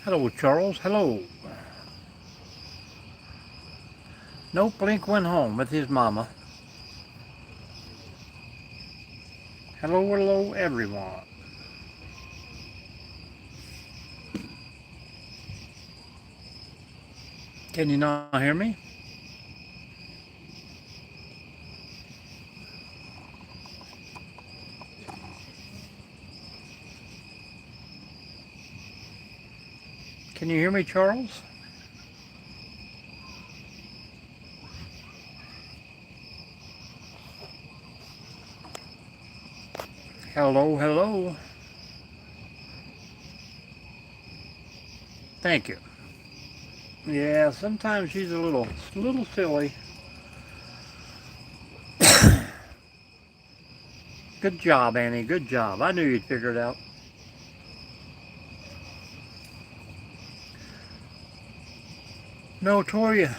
Hello, Charles. Hello. Nope, Link went home with his mama. Hello, hello, everyone. Can you not hear me? Can you hear me, Charles? Hello, hello. Thank you. Yeah, sometimes she's a little silly. Good job, Annie. Good job. I knew you'd figure it out. No, Toria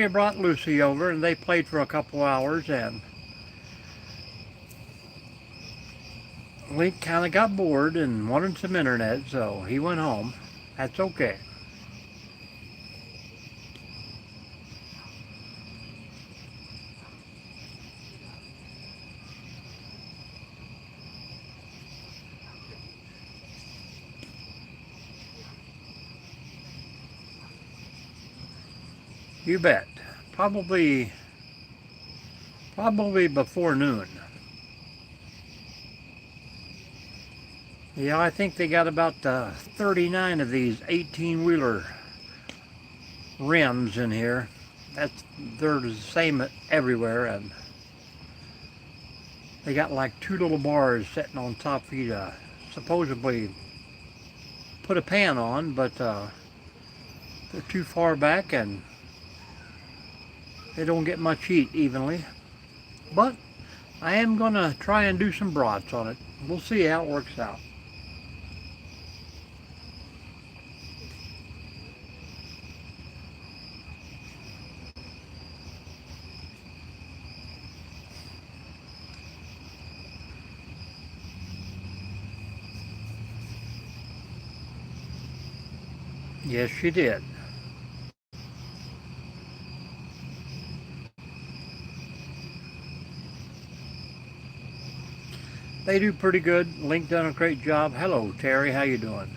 brought Lucy over, and they played for a couple hours, and Link kind of got bored and wanted some internet, so he went home. That's okay. You bet. Probably, probably before noon. Yeah, I think they got about 39 of these 18-wheeler rims in here. That's they're the same everywhere, and they got like two little bars sitting on top for you to supposedly put a pan on, but they're too far back and they don't get much heat evenly. But I am gonna try and do some brats on it. We'll see how it works out. Yes, she did. They do pretty good. Link done a great job. Hello, Terry. How you doing?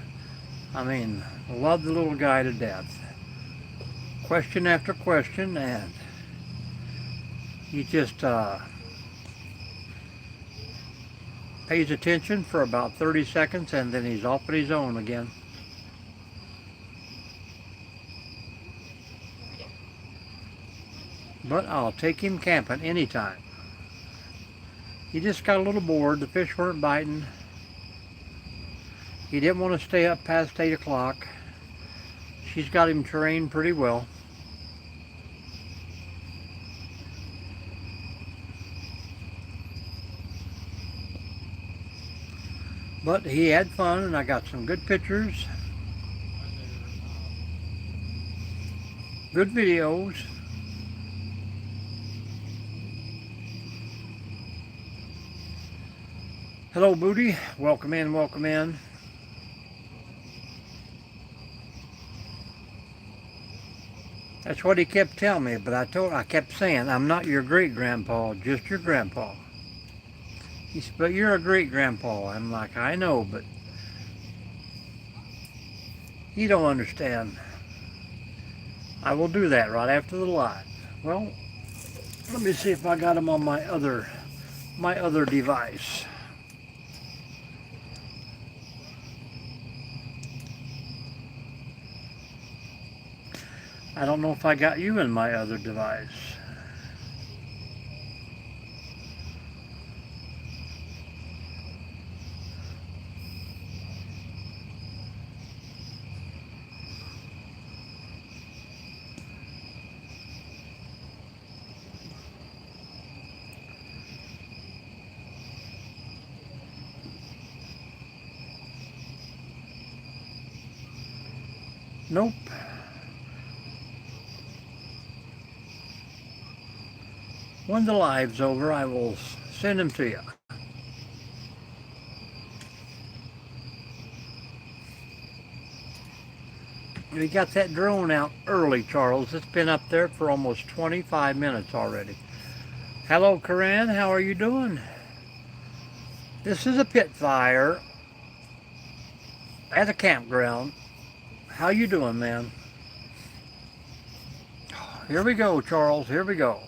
I mean, love the little guy to death. Question after question, and he just pays attention for about 30 seconds, and then he's off on his own again. But I'll take him camping anytime. He just got a little bored. The fish weren't biting. He didn't want to stay up past 8 o'clock. She's got him trained pretty well. But he had fun, and I got some good pictures, good videos. Hello, Booty. Welcome in, welcome in. That's what he kept telling me, but I kept saying, I'm not your great grandpa, just your grandpa. He said, but you're a great grandpa. I'm like, I know, but you don't understand. I will do that right after the live. Well, let me see if I got him on my other device. I don't know if I got you in my other device. Nope. When the live's over, I will send them to you. We got that drone out early, Charles. It's been up there for almost 25 minutes already. Hello, Corinne. How are you doing? This is a pit fire at a campground. How you doing, man? Here we go, Charles. Here we go.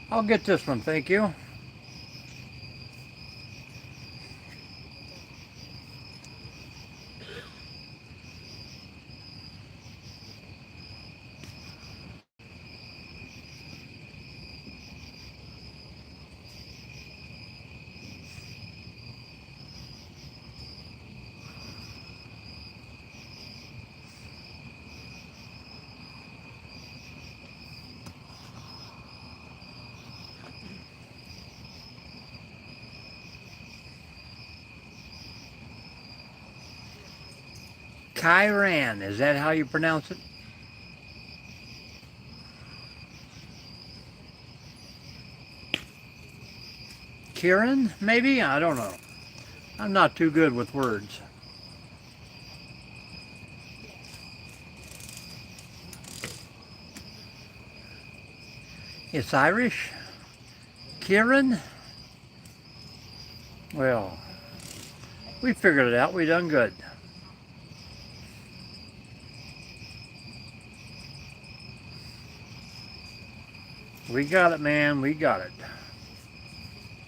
I'll get this one, thank you. Kieran, is that how you pronounce it? Kieran, maybe? I don't know. I'm not too good with words. It's Irish? Kieran? Well, we figured it out. We done good. We got it, man. We got it.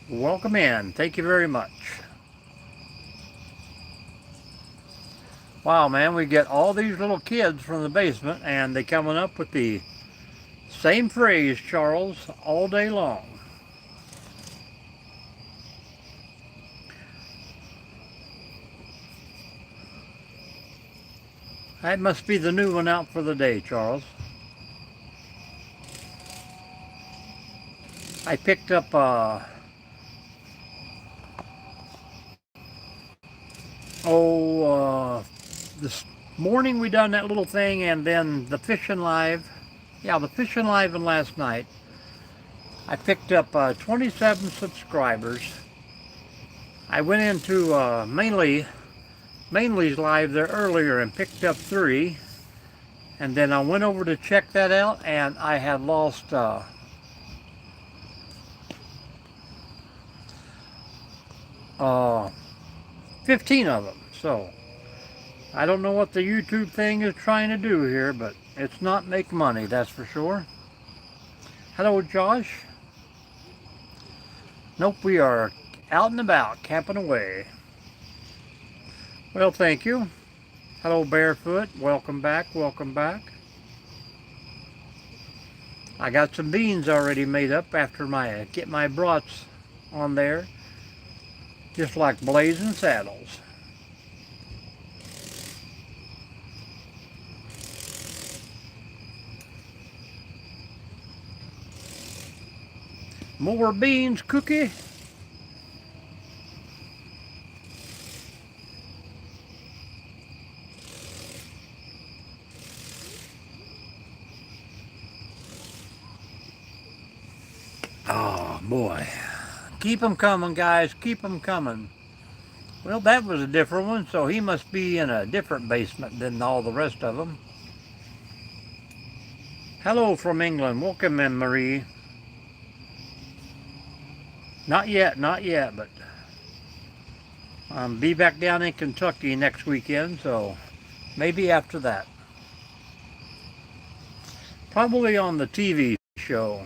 Welcome in. Thank you very much. Wow, man, we get all these little kids from the basement and they coming up with the same phrase, Charles, all day long. That must be the new one out for the day, Charles. I picked up this morning we done that little thing, and then the fishing live. Yeah, the fishing live and last night. I picked up 27 subscribers. I went into Mainly's live there earlier and picked up 3. And then I went over to check that out, and I had lost 15 of them. So I don't know what the YouTube thing is trying to do here, but it's not make money, that's for sure. Hello, Josh. Nope, we are out and about, camping away. Well, thank you. Hello, Barefoot. Welcome back, welcome back. I got some beans already made up after get my brats on there. Just like Blazing Saddles. More beans, Cookie. Oh, boy. Keep them coming, guys. Keep them coming. Well, that was a different one, so he must be in a different basement than all the rest of them. Hello from England. Welcome in, Marie. Not yet, but be back down in Kentucky next weekend, so maybe after that. Probably on the TV show.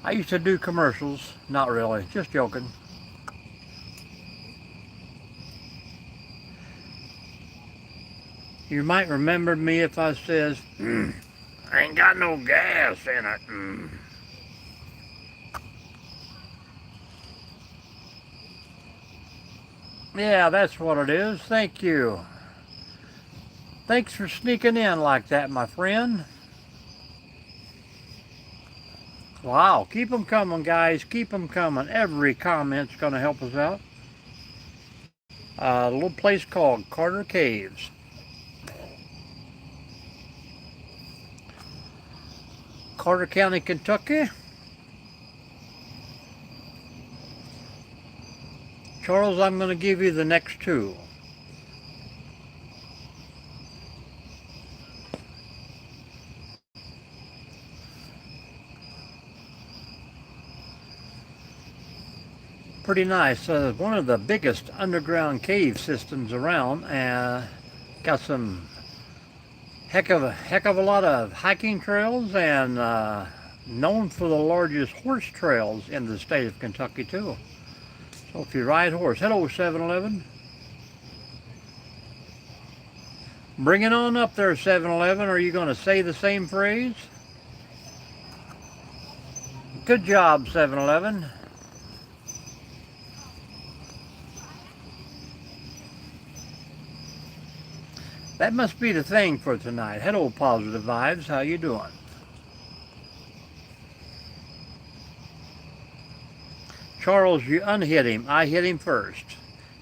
I used to do commercials. Not really, just joking. You might remember me if I says, I ain't got no gas in it. Yeah, that's what it is. Thank you. Thanks for sneaking in like that, my friend. Wow, keep them coming, guys. Keep them coming. Every comment's going to help us out. A little place called Carter Caves. Carter County, Kentucky. Charles, I'm going to give you the next two. Pretty nice. One of the biggest underground cave systems around. Got some heck of a lot of hiking trails, and known for the largest horse trails in the state of Kentucky too. So if you ride horse, hello 7-Eleven. Bring it on up there, 7-Eleven. Are you going to say the same phrase? Good job, 7-Eleven. That must be the thing for tonight. Hello, Positive Vibes. How you doing? Charles, you unhit him. I hit him first.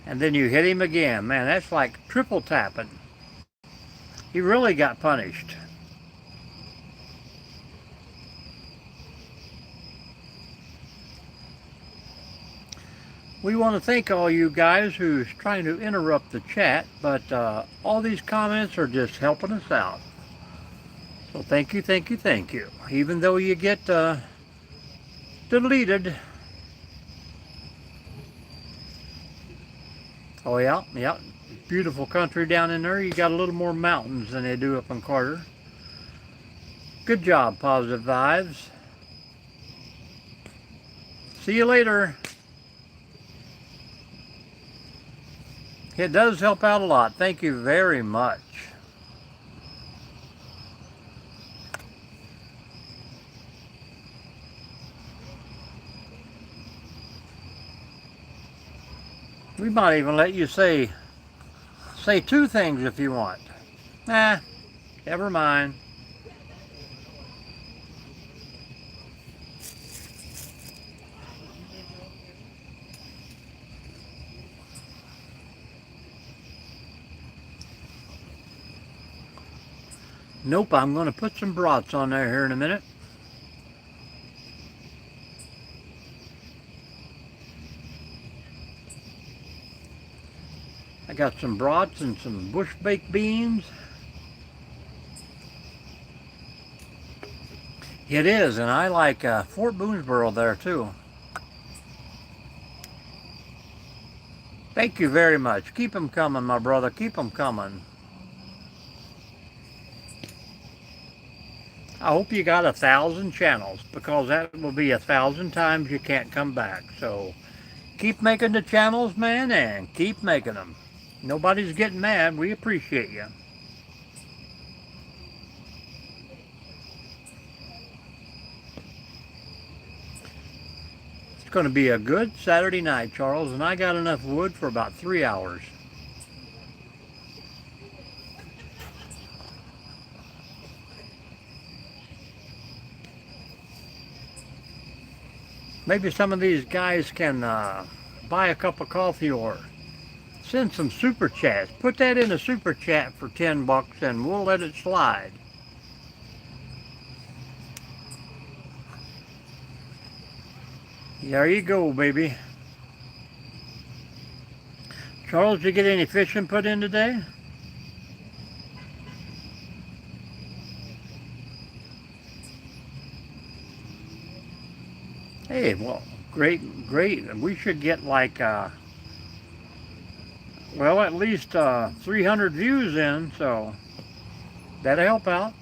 And then you hit him again. Man, that's like triple tapping. He really got punished. We want to thank all you guys who's trying to interrupt the chat, but all these comments are just helping us out. So thank you, thank you, thank you. Even though you get deleted. Oh yeah, yeah. Beautiful country down in there. You got a little more mountains than they do up in Carter. Good job, Positive Vibes. See you later. It does help out a lot. Thank you very much. We might even let you say two things if you want. Nah, never mind. Nope, I'm going to put some brats on there here in a minute. I got some brats and some bush baked beans. It is, and I like Fort Boonesboro there too. Thank you very much. Keep them coming, my brother. Keep them coming. I hope you got 1,000 channels, because that will be 1,000 times you can't come back. So keep making the channels, man, and keep making them. Nobody's getting mad. We appreciate you. It's going to be a good Saturday night, Charles, and I got enough wood for about 3 hours. Maybe some of these guys can buy a cup of coffee or send some super chats. Put that in a super chat for $10 and we'll let it slide. There you go, baby. Charles, did you get any fishing put in today? Hey, well, great, great. We should get like, well, at least 300 views in, so that'll help out.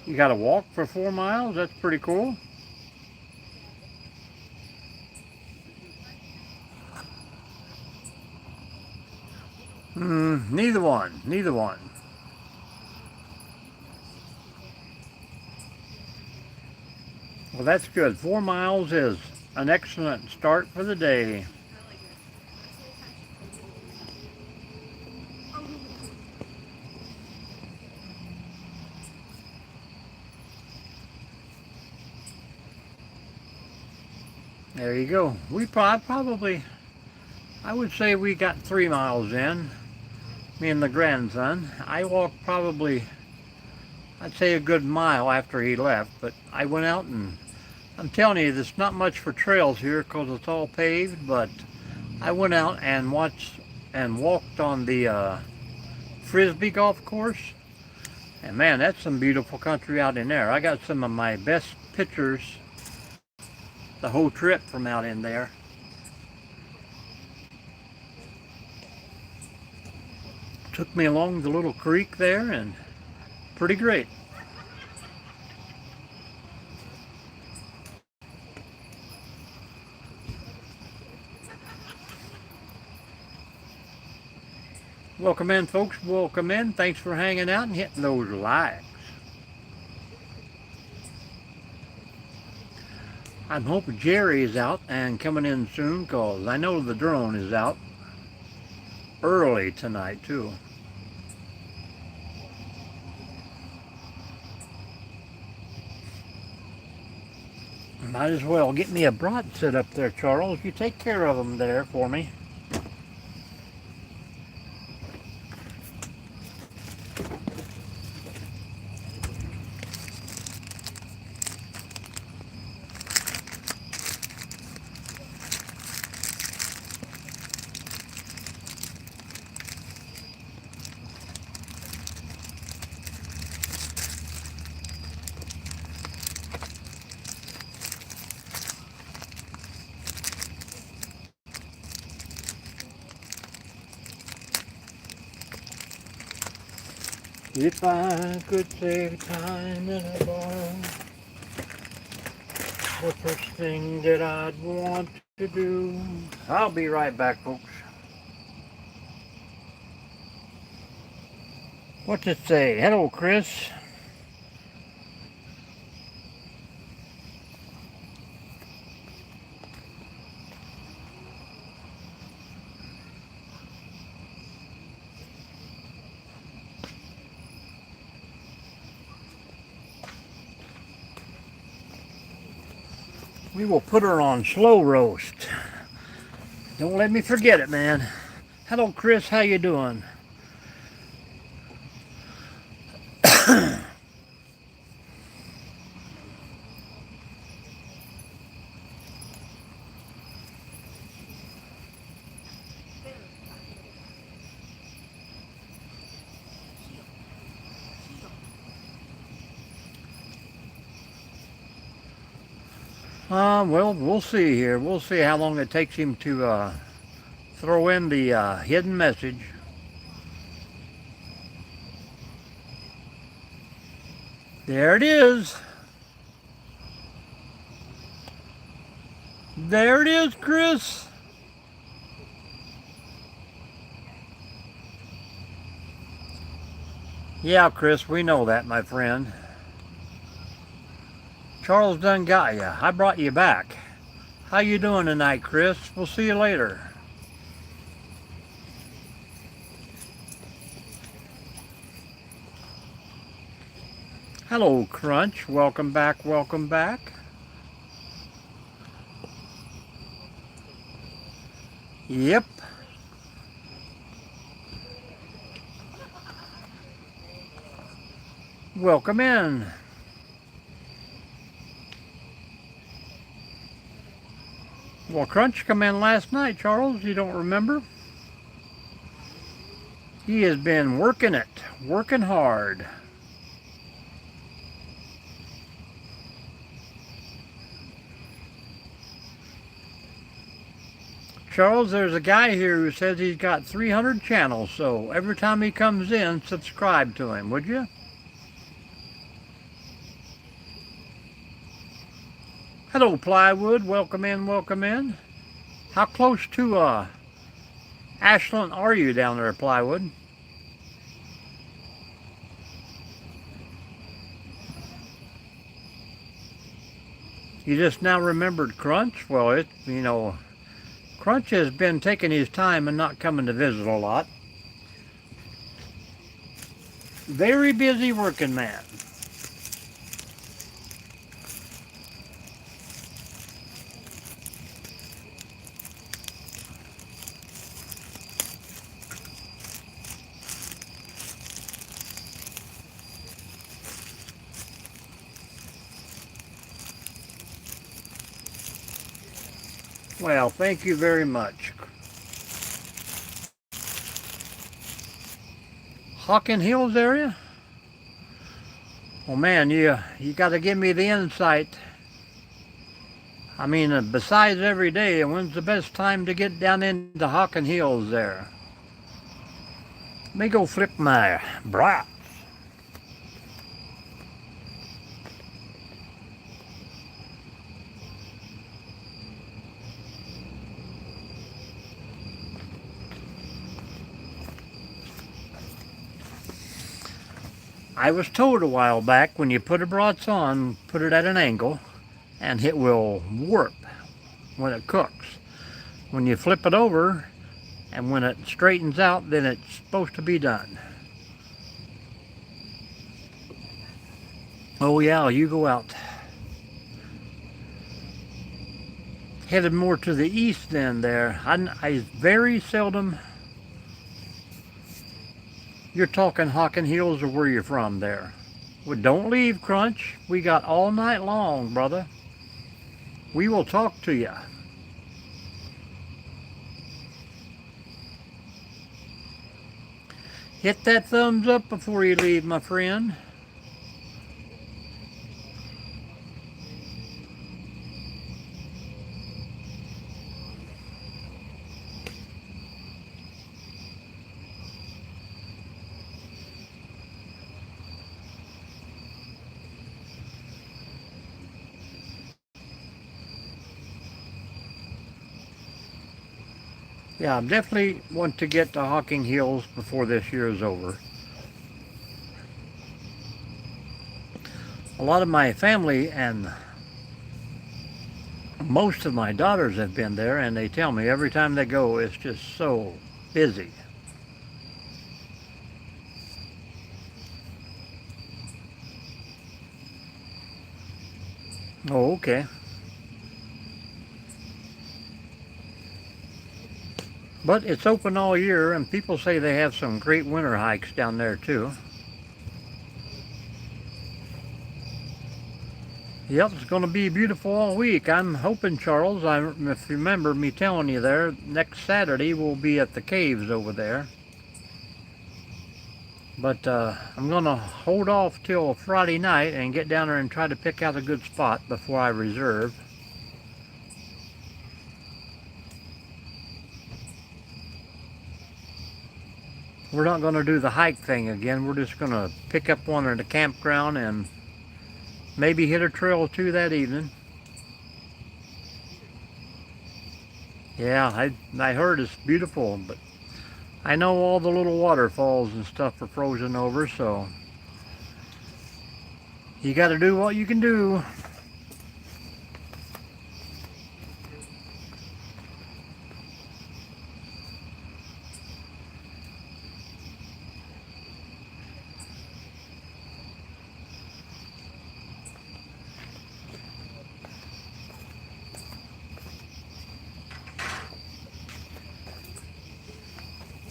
You got to walk for 4 miles? That's pretty cool. Neither one. Neither one. Well, that's good. 4 miles is an excellent start for the day. There you go. I probably I would say we got 3 miles in, me and the grandson. I walked probably, I'd say a good mile after he left, but I went out and I'm telling you, there's not much for trails here because it's all paved, but I went out and watched and walked on the Frisbee golf course. And man, that's some beautiful country out in there. I got some of my best pictures the whole trip from out in there. Took me along the little creek there and pretty great. Welcome in, folks. Welcome in. Thanks for hanging out and hitting those likes. I'm hoping Jerry is out and coming in soon because I know the drone is out early tonight too. Might as well get me a broadside up there, Charles. You take care of them there for me. If I could save time in a bar, the first thing that I'd want to do. I'll be right back, folks. What's it say? Hello, Chris. We will put her on slow roast. Don't let me forget it, man. Hello, Chris. How you doing? Well, we'll see here. We'll see how long it takes him to throw in the hidden message. There it is. There it is, Chris. Yeah, Chris, we know that, my friend. Charles done got you. I brought you back. How you doing tonight, Chris? We'll see you later. Hello, Crunch. Welcome back, welcome back. Yep. Welcome in. Well, Crunch come in last night, Charles. You don't remember? He has been working it, working hard. Charles, there's a guy here who says he's got 300 channels, so every time he comes in, subscribe to him, would you? Hello, Plywood. Welcome in, welcome in. How close to Ashland are you down there, Plywood? You just now remembered Crunch? Well, Crunch has been taking his time and not coming to visit a lot. Very busy working man. Well, thank you very much. Hocking Hills area? Well, man, you got to give me the insight. I mean, besides every day, when's the best time to get down into Hocking Hills there? Let me go flip my bra. I was told a while back when you put a brats on, put it at an angle, and it will warp when it cooks. When you flip it over, and when it straightens out, then it's supposed to be done. Oh yeah, you go out. Headed more to the east then there. I very seldom. You're talking Hocking Hills or where you're from there? Well, don't leave, Crunch. We got all night long, brother. We will talk to you. Hit that thumbs up before you leave, my friend. Yeah, I definitely want to get to Hocking Hills before this year is over. A lot of my family and most of my daughters have been there, and they tell me every time they go, it's just so busy. Oh, okay. But it's open all year, and people say they have some great winter hikes down there too. Yep, it's going to be beautiful all week. I'm hoping, Charles, if you remember me telling you there, next Saturday we'll be at the caves over there. But I'm going to hold off till Friday night and get down there and try to pick out a good spot before I reserve. We're not going to do the hike thing again. We're just going to pick up one at the campground and maybe hit a trail or two that evening. Yeah, I heard it's beautiful, but I know all the little waterfalls and stuff are frozen over, so you got to do what you can do.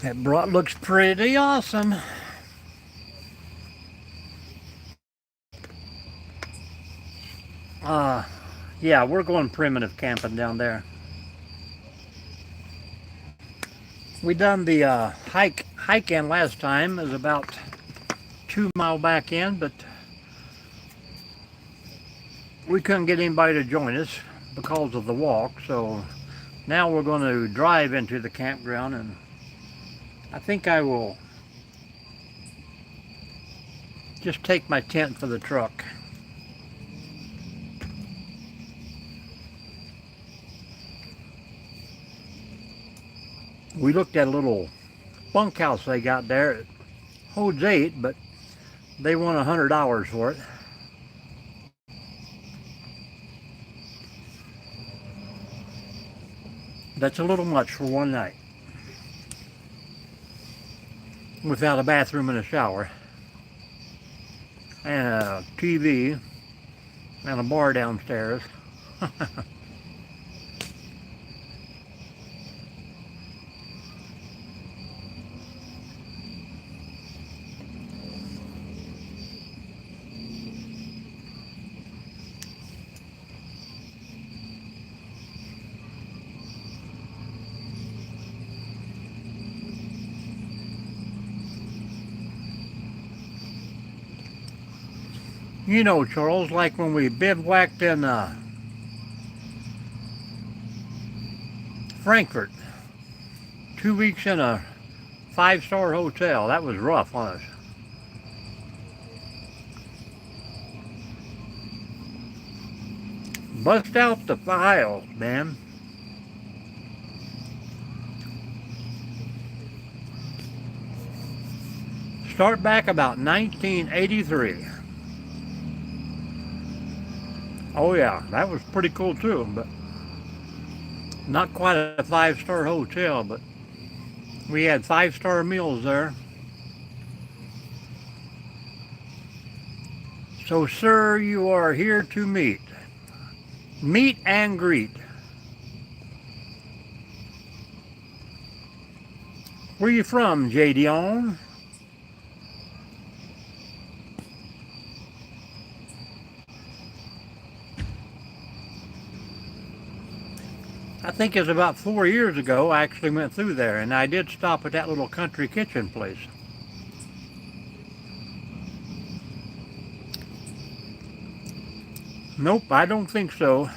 That brat looks pretty awesome. Uh, yeah, we're going primitive camping down there. We done the hike in last time. It was about 2 mile back in, but we couldn't get anybody to join us because of the walk. So now we're going to drive into the campground, and I think I will just take my tent for the truck. We looked at a little bunkhouse they got there. It holds 8, but they want $100 for it. That's a little much for one night without a bathroom and a shower and a TV and a bar downstairs. You know, Charles, like when we bivouacked in Frankfurt, 2 weeks in a five-star hotel. That was rough on us. Bust out the files, man. Start back about 1983. Oh yeah, that was pretty cool too, but not quite a five-star hotel, but we had five-star meals there. So, sir, you are here to meet. Meet and greet. Where you from, J. Dion? I think it's about 4 years ago I actually went through there, and I did stop at that little country kitchen place. Nope, I don't think so.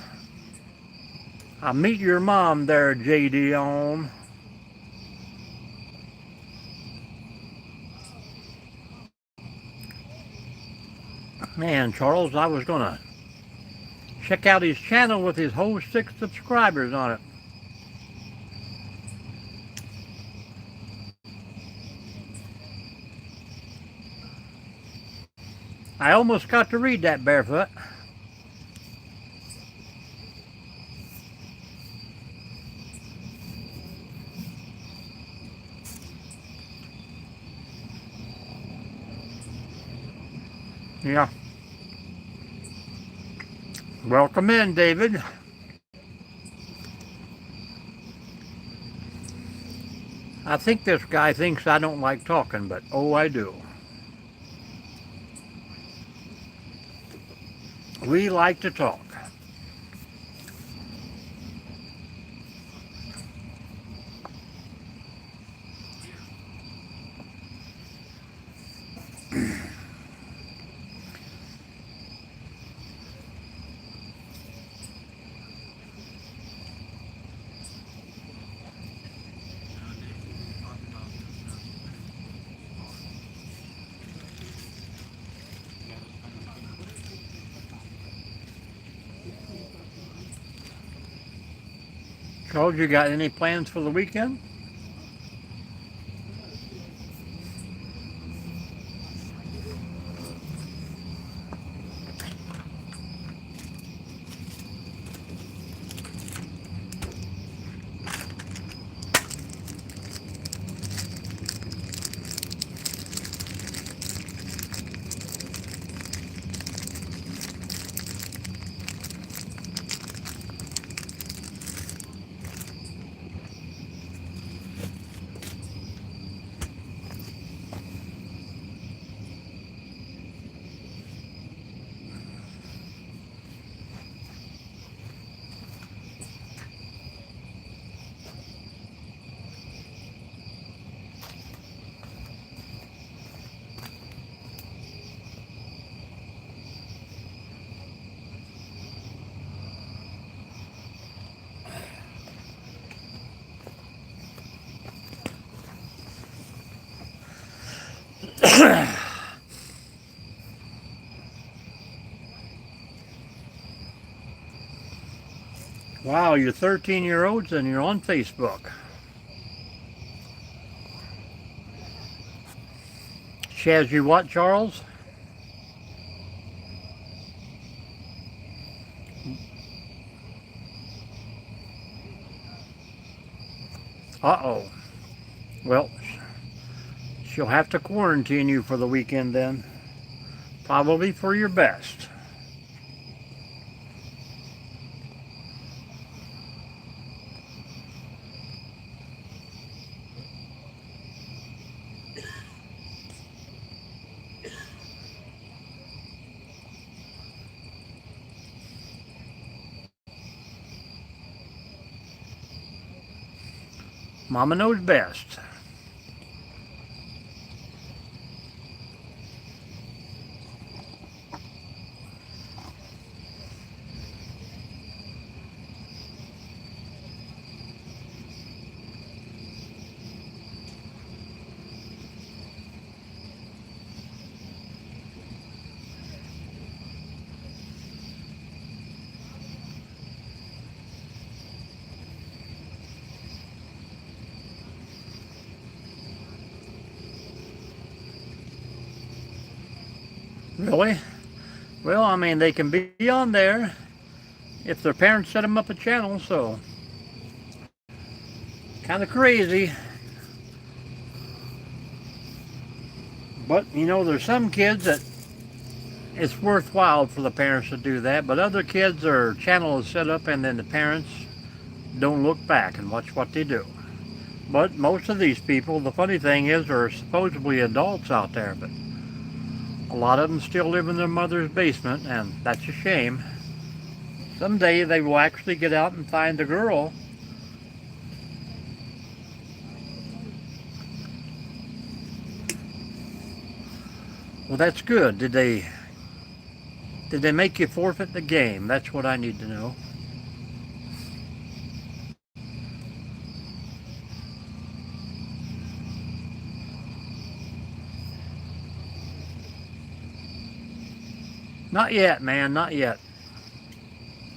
I'll meet your mom there, J. Dion. Man, Charles, I was gonna check out his channel with his whole 6 subscribers on it. I almost got to read that barefoot. Yeah. Welcome in, David. I think this guy thinks I don't like talking, but oh, I do. We like to talk. Charles, you got any plans for the weekend? Wow, you're 13-year-olds and you're on Facebook. Chaz, you what, Charles? Uh-oh. Well, she'll have to quarantine you for the weekend then. Probably for your best. Mama knows best. Really? Well, I mean, they can be on there if their parents set them up a channel, so kind of crazy. But, you know, there's some kids that it's worthwhile for the parents to do that, but other kids, their channel is set up and then the parents don't look back and watch what they do. But most of these people, the funny thing is, are supposedly adults out there, but a lot of them still live in their mother's basement, and that's a shame. Someday they will actually get out and find the girl. Well, that's good. Did they make you forfeit the game? That's what I need to know. Not yet, man, not yet.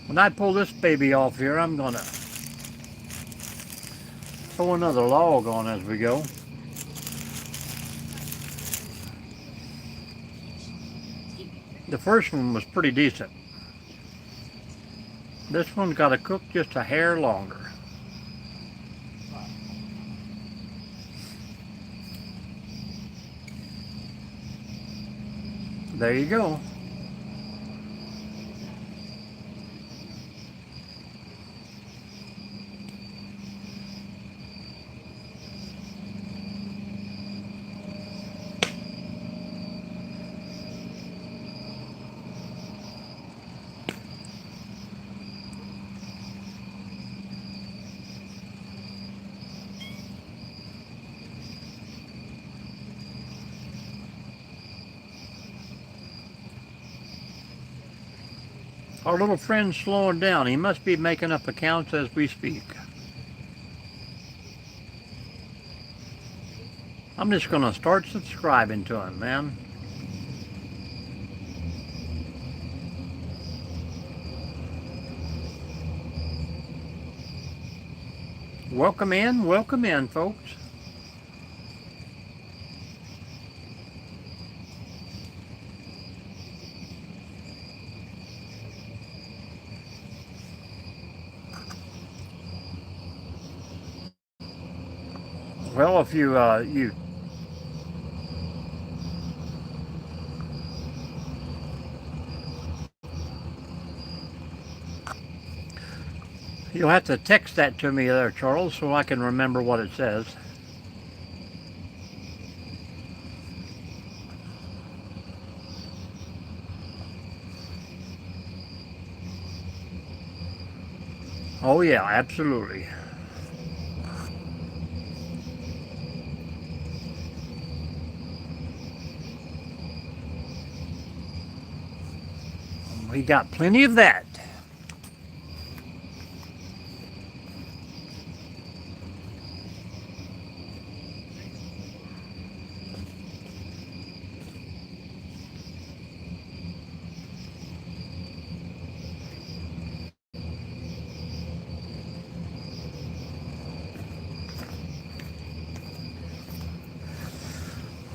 When I pull this baby off here, I'm gonna throw another log on as we go. The first one was pretty decent. This one's got to cook just a hair longer. There you go. Our little friend's slowing down. He must be making up accounts as we speak. I'm just going to start subscribing to him, man. Welcome in, folks. Well, if you'll have to text that to me there, Charles, so I can remember what it says. Oh yeah, absolutely. We got plenty of that.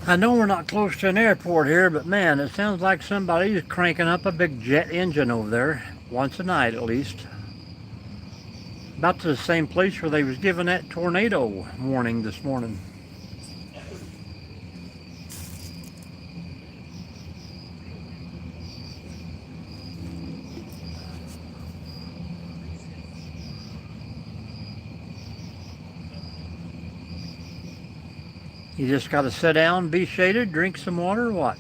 I know we're not close to an airport here, but man, it sounds like somebody's cranking up a big jet engine over there, once a night at least. About to the same place where they was giving that tornado warning this morning. You just got to sit down, be shaded, drink some water, what?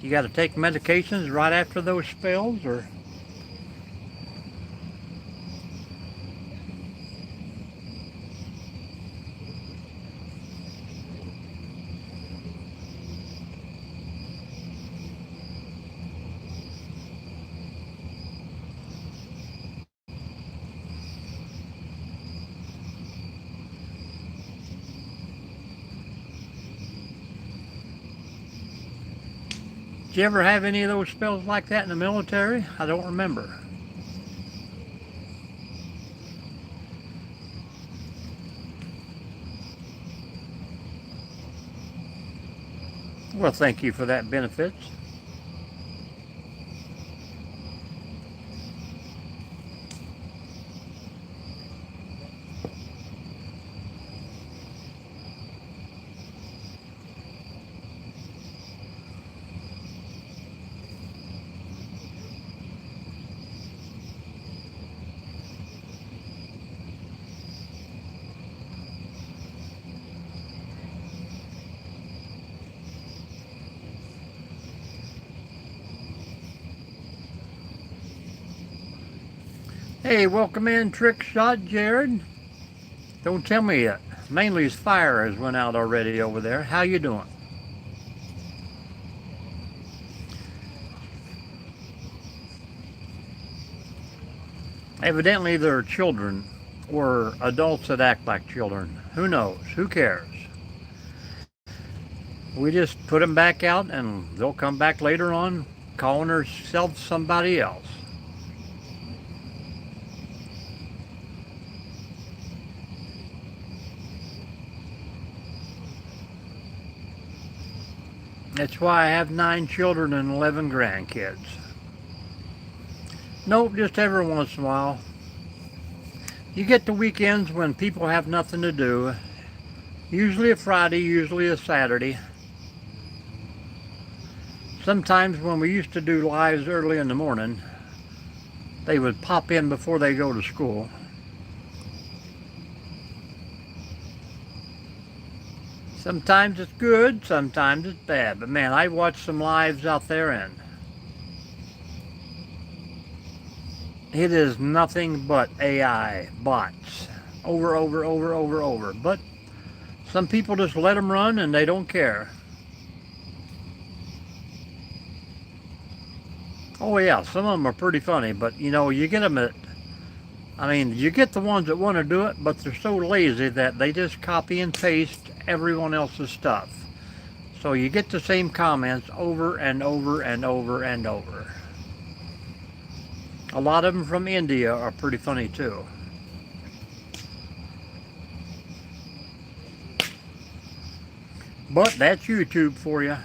You got to take medications right after those spells, or? Did you ever have any of those spells like that in the military? I don't remember. Well, thank you for that benefits. Hey, welcome in, Trick Shot Jared. Don't tell me yet. Mainly his fire has went out already over there. How you doing? Evidently they're children or adults that act like children. Who knows? Who cares? We just put them back out and they'll come back later on calling themselves somebody else. That's why I have 9 children and 11 grandkids. Nope, just every once in a while. You get the weekends when people have nothing to do. Usually a Friday, usually a Saturday. Sometimes when we used to do lives early in the morning, they would pop in before they go to school. Sometimes it's good, sometimes it's bad. But man, I watched some lives out there and it is nothing but AI, bots. Over. But some people just let them run and they don't care. Oh yeah, some of them are pretty funny, but you know, you get them at, I mean, you get the ones that want to do it, but they're so lazy that they just copy and paste everyone else's stuff. So you get the same comments over and over and over and over. A lot of them from India are pretty funny too. But that's YouTube for you.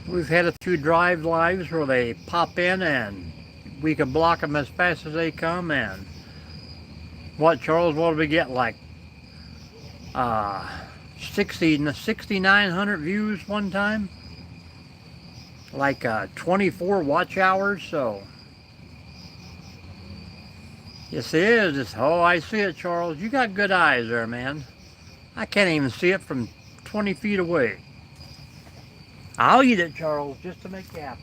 We've had a few drive lives where they pop in and we can block them as fast as they come. And what, Charles, what did we get? Like 6,900 views one time? Like 24 watch hours, so. Yes, it is. Oh, I see it, Charles. You got good eyes there, man. I can't even see it from 20 feet away. I'll eat it, Charles, just to make you happy.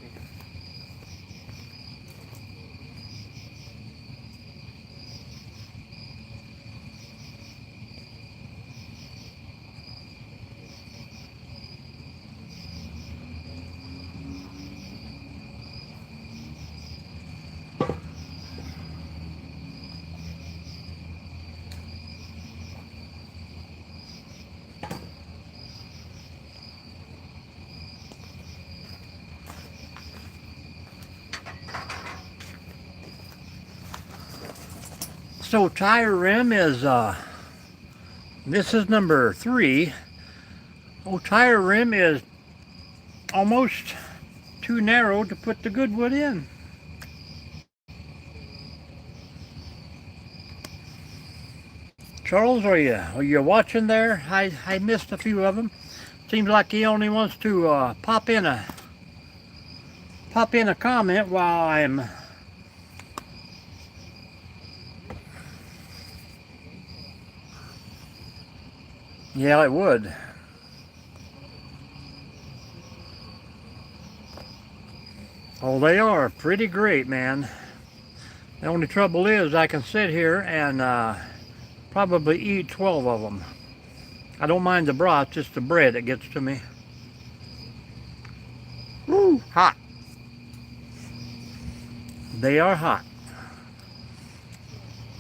So tire rim is, this is number 3. Oh, tire rim is almost too narrow to put the Goodwood in. Charles, are you watching there? I missed a few of them. Seems like he only wants to pop in a comment while I'm. Yeah, it would. Oh, they are pretty great, man. The only trouble is I can sit here and probably eat 12 of them. I don't mind the broth, just the bread that gets to me. Woo, hot. They are hot.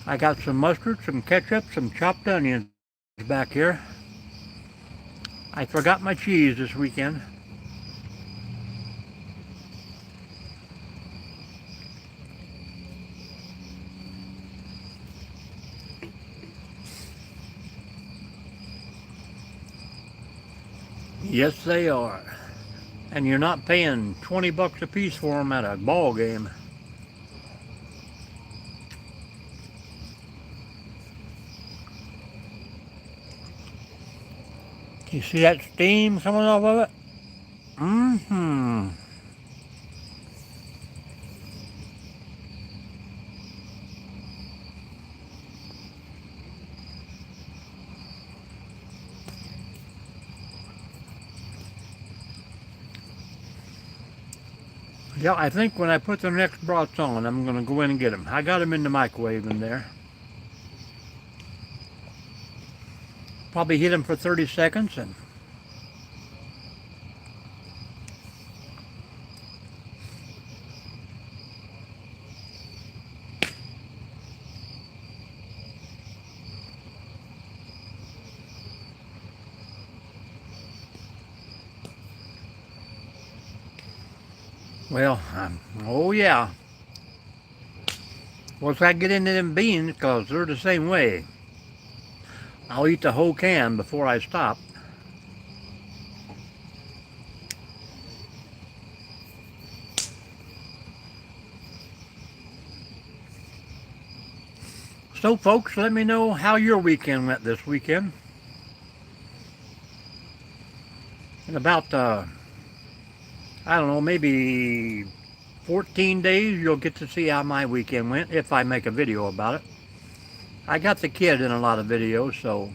I got some mustard, some ketchup, some chopped onions back here. I forgot my cheese this weekend. Yes, they are. And you're not paying 20 bucks a piece for them at a ball game. You see that steam coming off of it? Mm-hmm. Yeah, I think when I put the next brats on, I'm going to go in and get them. I got them in the microwave in there. Probably heat them for 30 seconds and well, oh yeah. Once I get into them beans, because they're the same way, I'll eat the whole can before I stop. So folks, let me know how your weekend went this weekend. In about, I don't know, maybe 14 days, you'll get to see how my weekend went, if I make a video about it. I got the kid in a lot of videos, so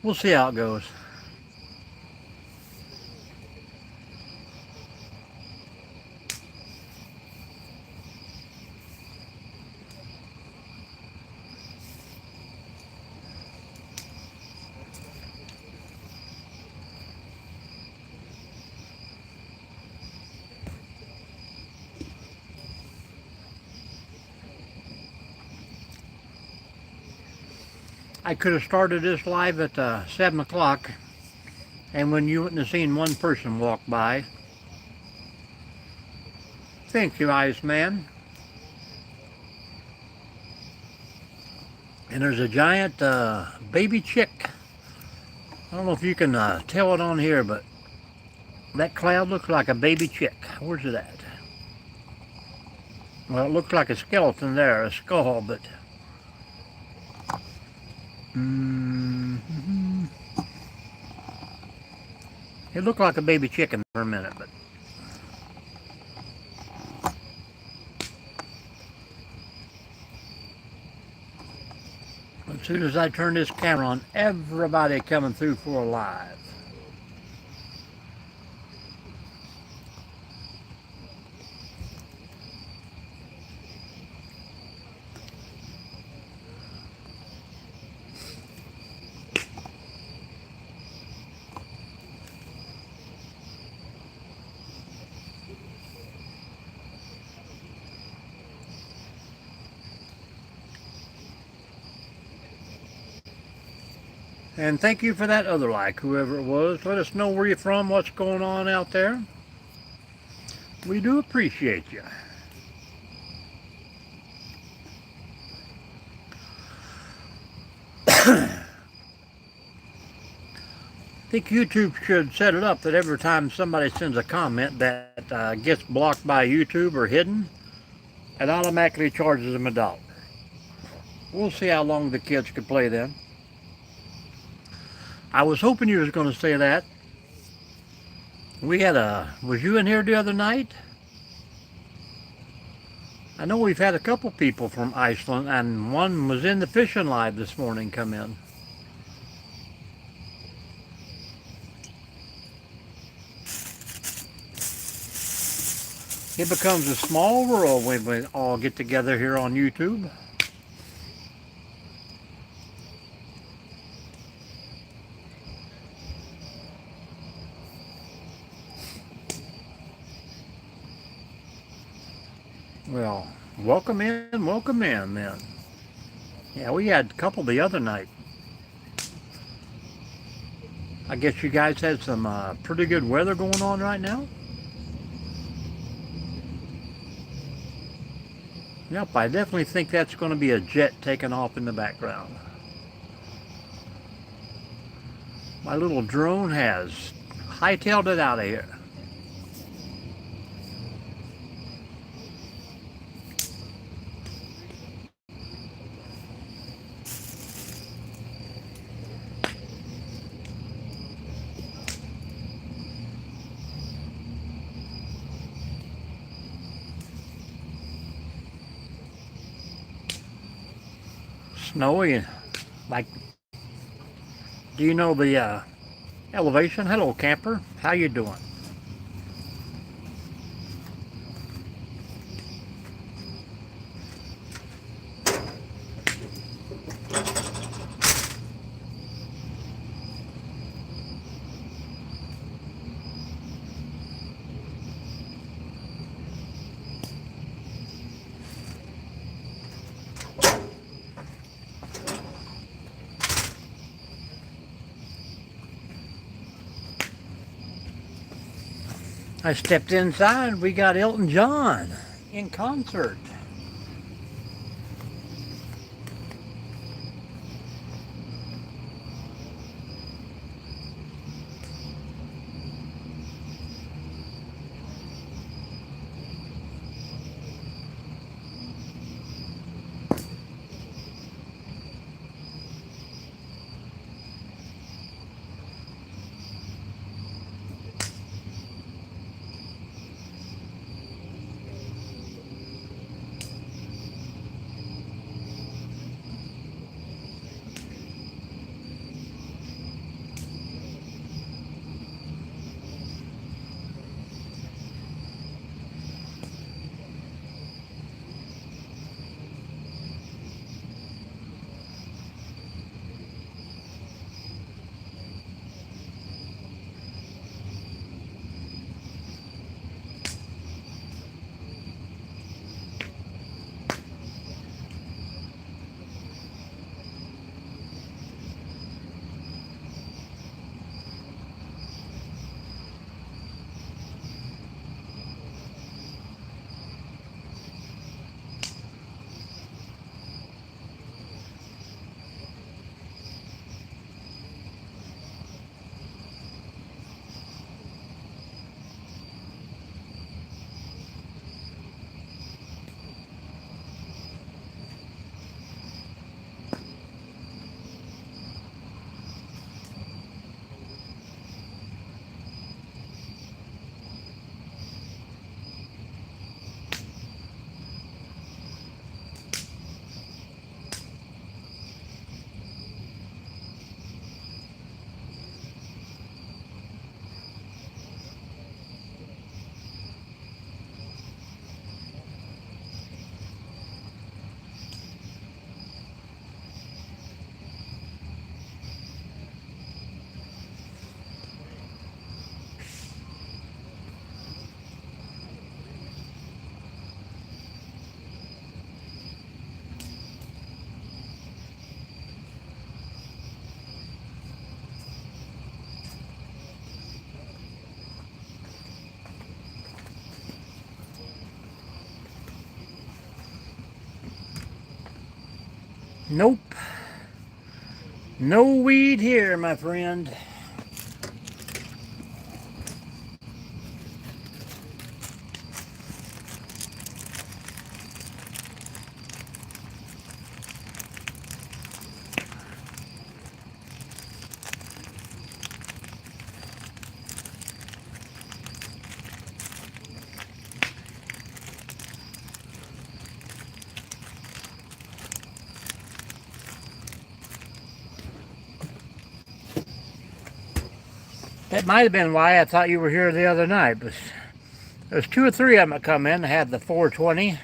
we'll see how it goes. I could have started this live at 7 o'clock, and when you wouldn't have seen one person walk by. Thank you, Iceman. And there's a giant baby chick. I don't know if you can tell it on here, but that cloud looks like a baby chick. Where's it at? Well, it looks like a skeleton there, a skull, but it looked like a baby chicken for a minute, but as soon as I turn this camera on, everybody coming through for a live. And thank you for that other like, whoever it was. Let us know where you're from, what's going on out there. We do appreciate you. I think YouTube should set it up that every time somebody sends a comment that gets blocked by YouTube or hidden, it automatically charges them $1. We'll see how long the kids can play then. I was hoping you was going to say that. Was you in here the other night? I know we've had a couple people from Iceland, and one was in the fishing live this morning come in. It becomes a small world when we all get together here on YouTube. Well, welcome in then. Yeah, we had a couple the other night. I guess you guys had some pretty good weather going on right now. Yep, I definitely think that's going to be a jet taking off in the background. My little drone has hightailed it out of here. Snowy, like, do you know the elevation? Hello, camper. How you doing? I stepped inside, we got Elton John in concert. Nope. No weed here, my friend. That might have been why I thought you were here the other night. But there's 2 or 3 of them that come in that had the 420.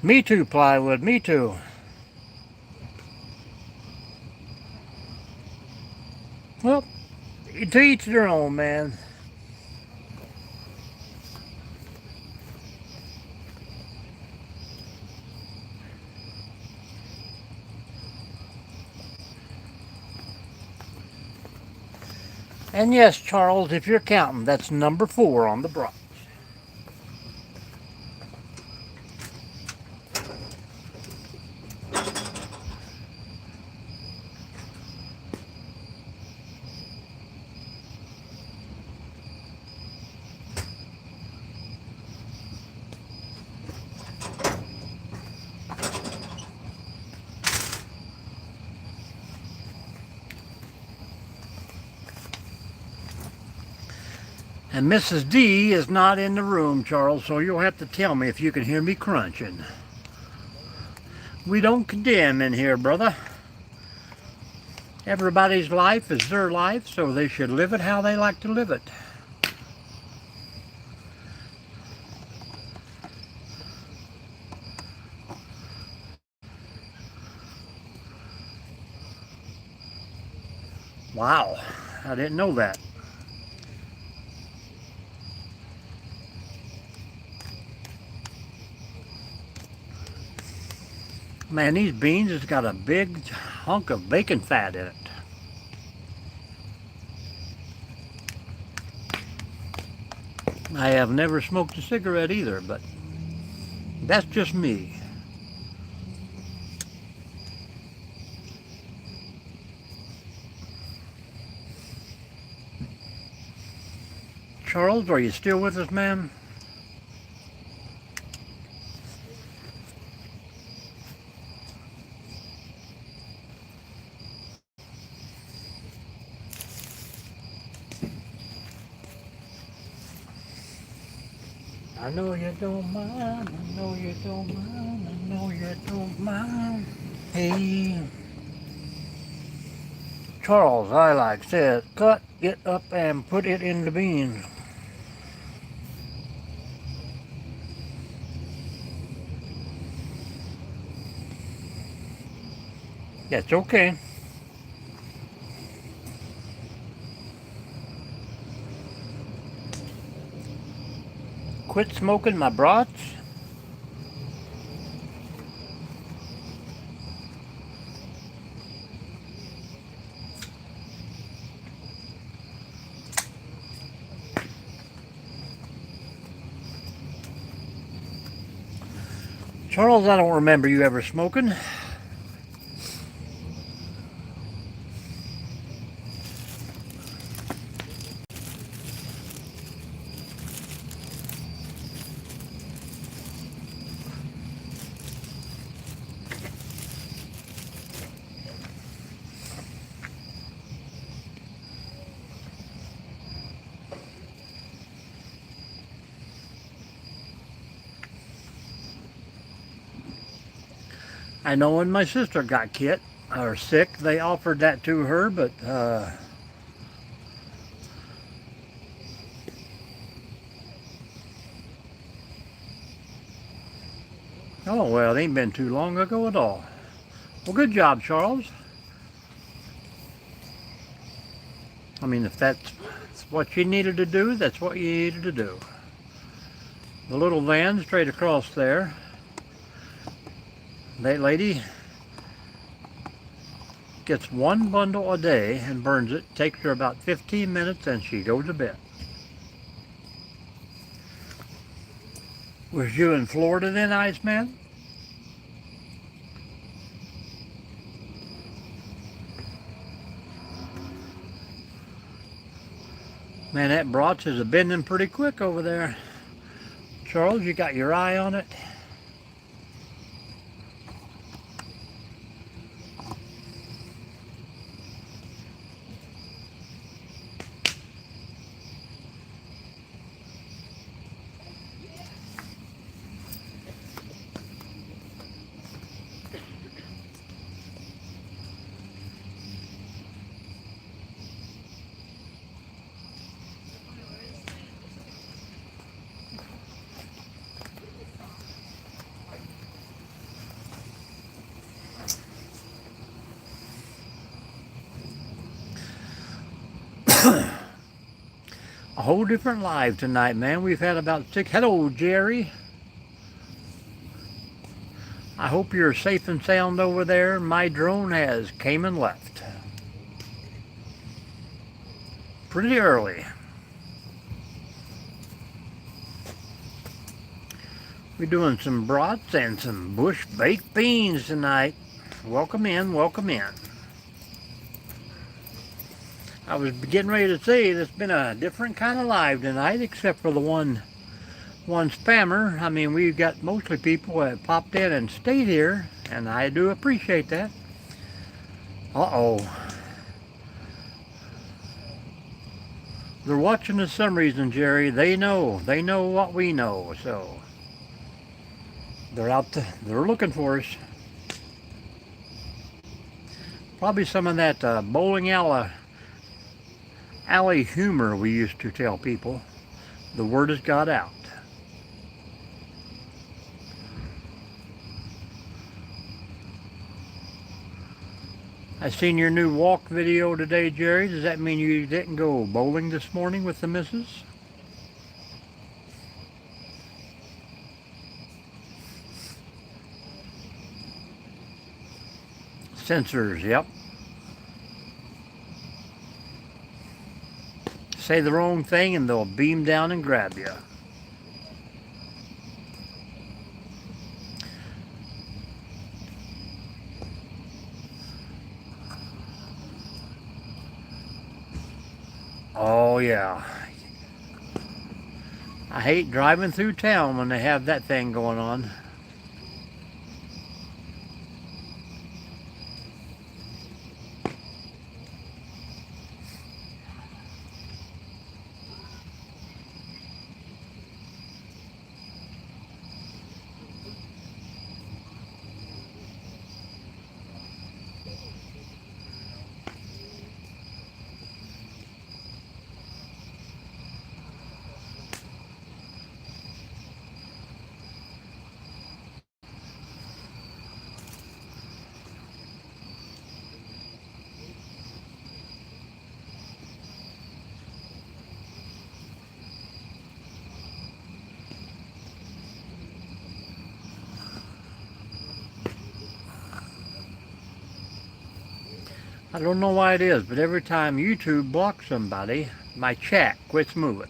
Me too, plywood. Me too. Well, to each their own, man. And yes, Charles, if you're counting, that's number 4 on the Bronx. And Mrs. D is not in the room, Charles, so you'll have to tell me if you can hear me crunching. We don't condemn in here, brother. Everybody's life is their life, so they should live it how they like to live it. Wow, I didn't know that. Man, these beans has got a big hunk of bacon fat in it. I have never smoked a cigarette either, but that's just me. Charles, are you still with us, man? I know you don't mind, I know you don't mind, I know you don't mind. Hey, Charles, I like said, cut it up and put it in the beans. That's okay. Quit smoking my brats? Charles, I don't remember you ever smoking. I know when my sister got sick, they offered that to her, but oh well, it ain't been too long ago at all. Well, good job, Charles. I mean, if that's what you needed to do, that's what you needed to do. The little van straight across there, that lady gets one bundle a day and burns it. Takes her about 15 minutes and she goes to bed. Was you in Florida then, Iceman? Man, that brats is a bending pretty quick over there. Charles, you got your eye on it? A whole different live tonight, man. We've had about 6. Hello, Jerry. I hope you're safe and sound over there. My drone has came and left. Pretty early. We're doing some brats and some bush baked beans tonight. Welcome in, welcome in. I was getting ready to say it's been a different kind of live tonight, except for the one spammer. I mean, we've got mostly people that have popped in and stayed here, and I do appreciate that. Uh-oh. They're watching us some reason, Jerry. They know what we know, so they're they're looking for us. Probably some of that bowling alley humor we used to tell people. The word has got out. I seen your new walk video today, Jerry. Does that mean you didn't go bowling this morning with the missus? Sensors, yep. Say the wrong thing and they'll beam down and grab you. Oh yeah. I hate driving through town when they have that thing going on. I don't know why it is, but every time YouTube blocks somebody, my chat quits moving.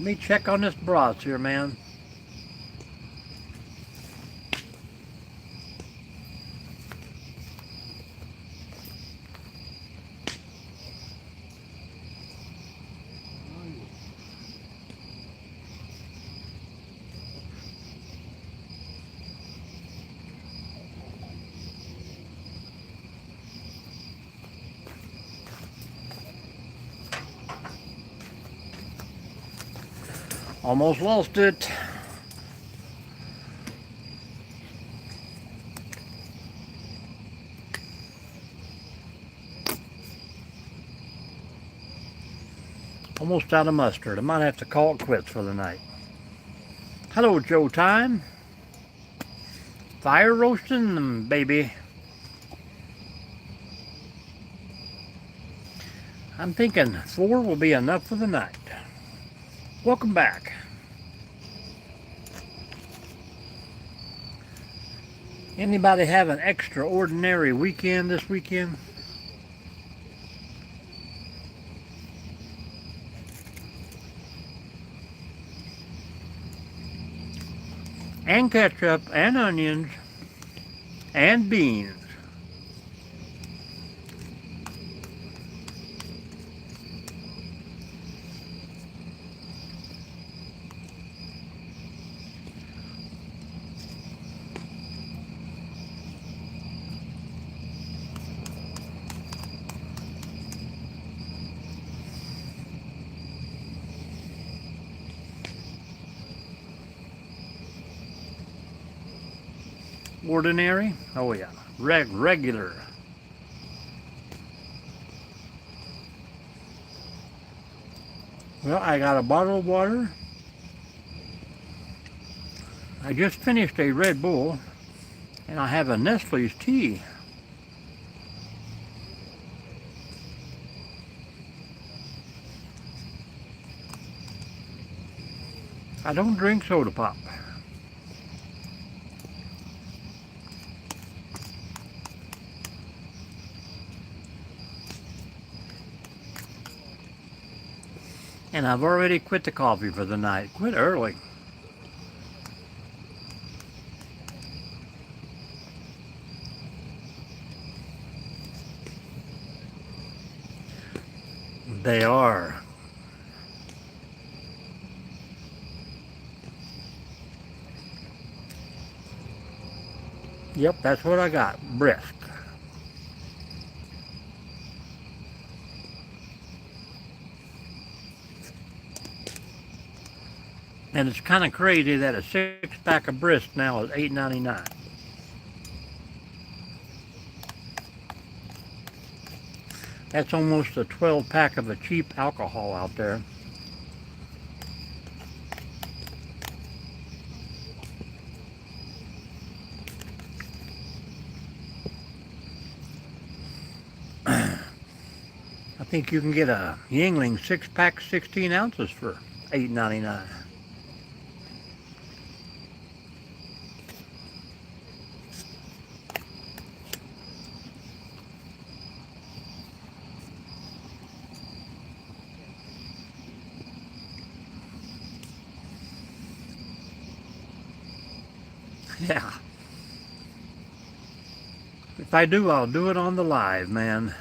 Let me check on this broth here, man. Almost lost it. Almost out of mustard. I might have to call it quits for the night. Hello, Joe Time. Fire roasting, baby. I'm thinking 4 will be enough for the night. Welcome back. Anybody have an extraordinary weekend this weekend? And ketchup and onions and beans. Ordinary? Oh yeah. Regular. Well, I got a bottle of water. I just finished a Red Bull. And I have a Nestle's tea. I don't drink soda pop. And I've already quit the coffee for the night. Quit early. They are. Yep, that's what I got. Brisk. And it's kind of crazy that a 6-pack of Brisk now is $8.99. That's almost a 12-pack of a cheap alcohol out there. think you can get a Yingling 6-pack 16 ounces for $8.99. Yeah. If I do, I'll do it on the live, man.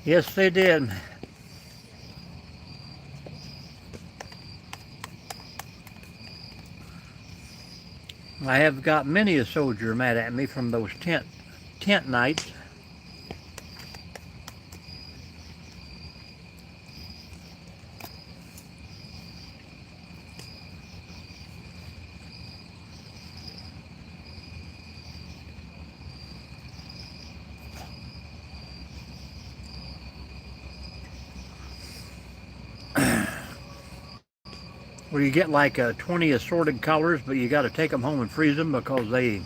Yes, they did. I have got many a soldier mad at me from those tent nights. Where you get like 20 assorted colors, but you got to take them home and freeze them because they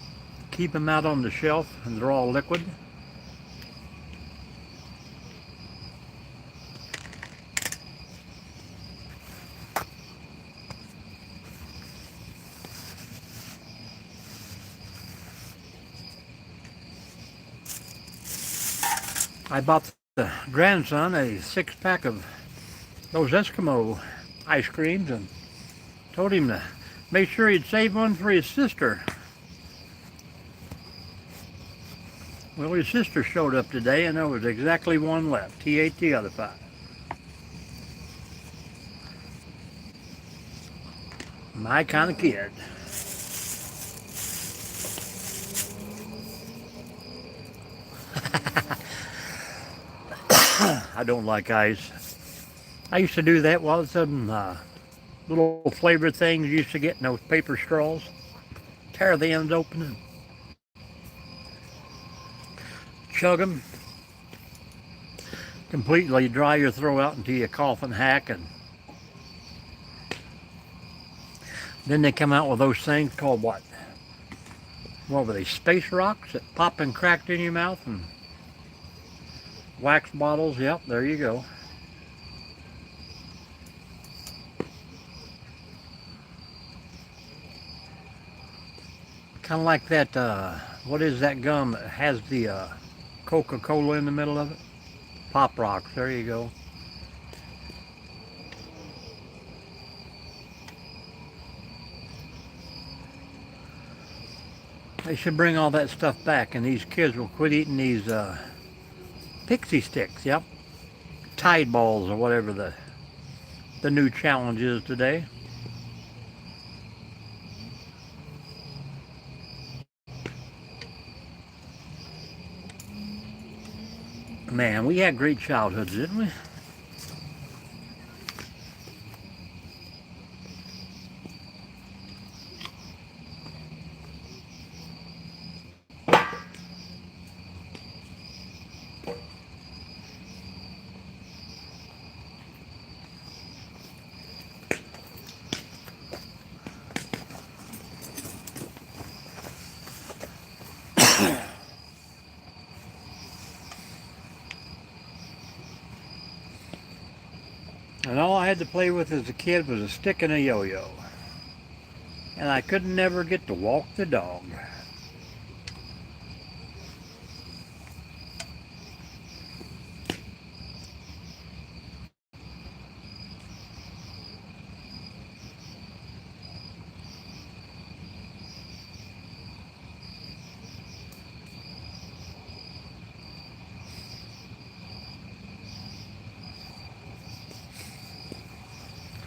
keep them out on the shelf and they're all liquid. I bought the grandson a 6-pack of those Eskimo ice creams and told him to make sure he'd save one for his sister. Well, his sister showed up today and there was exactly one left. He ate the other 5. My kind of kid. I don't like ice. I used to do that while some little flavored things you used to get in those paper straws. Tear the ends open and chug them. Completely dry your throat out until you cough and hack. And then they come out with those things called what? What were they? Space rocks that pop and cracked in your mouth, and wax bottles. Yep, there you go. Kind of like that, what is that gum that has the Coca-Cola in the middle of it? Pop Rocks, there you go. They should bring all that stuff back and these kids will quit eating these pixie sticks, yep. Tide balls or whatever the new challenge is today. Man, we had great childhoods, didn't we? And all I had to play with as a kid was a stick and a yo-yo. And I could never get to walk the dog.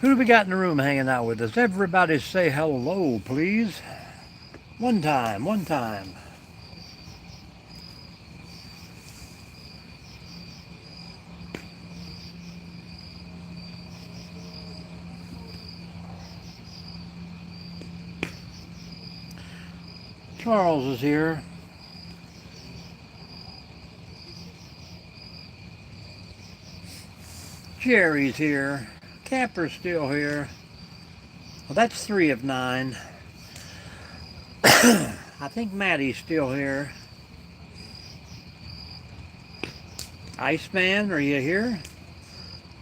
Who do we got in the room hanging out with us? Everybody say hello, please. One time, one time. Charles is here. Jerry's here. camper's still here. Well, that's 3 of 9. I think Maddie's still here. Iceman, are you here?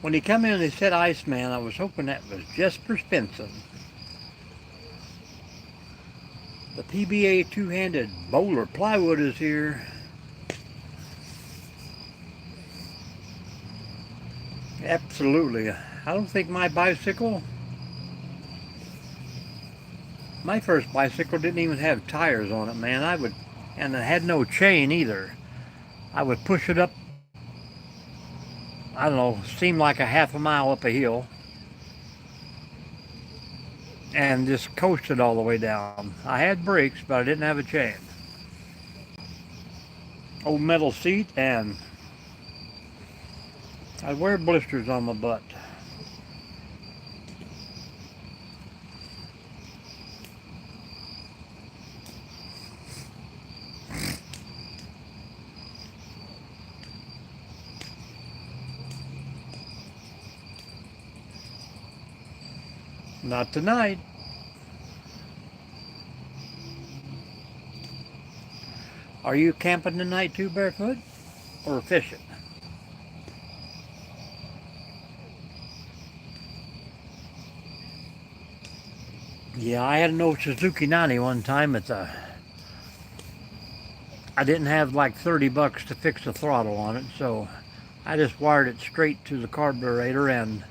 When he come in and he said Iceman, I was hoping that was Jesper Spenson. The PBA two-handed bowler plywood is here. Absolutely. I don't think my first bicycle didn't even have tires on it, man. And it had no chain either. I would push it up, I don't know, seemed like a half a mile up a hill, and just coasted all the way down. I had brakes, but I didn't have a chain. Old metal seat, and I'd wear blisters on my butt. Not tonight. Are you camping tonight too, Barefoot? Or fishing? Yeah, I had an old Suzuki 90 one time I didn't have like 30 bucks to fix the throttle on it, so I just wired it straight to the carburetor, and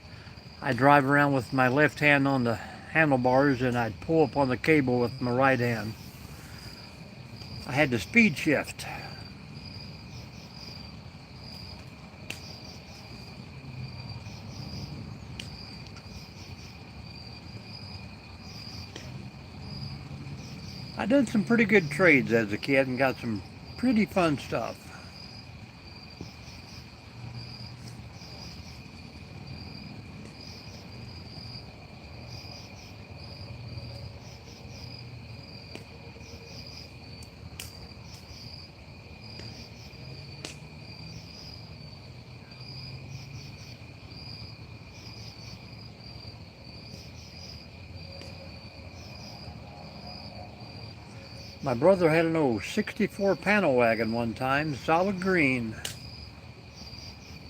I drive around with my left hand on the handlebars and I'd pull up on the cable with my right hand. I had to speed shift. I did some pretty good trades as a kid and got some pretty fun stuff. My brother had an old 64 panel wagon one time, solid green.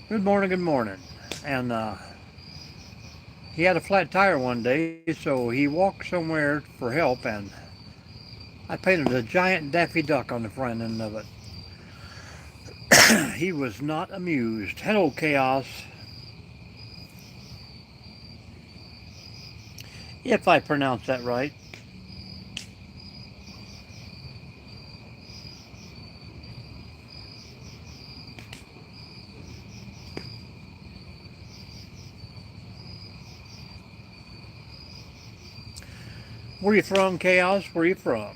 Good morning, good morning. And he had a flat tire one day, so he walked somewhere for help, and I painted a giant Daffy Duck on the front end of it. He was not amused. Hello, Chaos. If I pronounce that right. Where you from, Chaos? Where you from?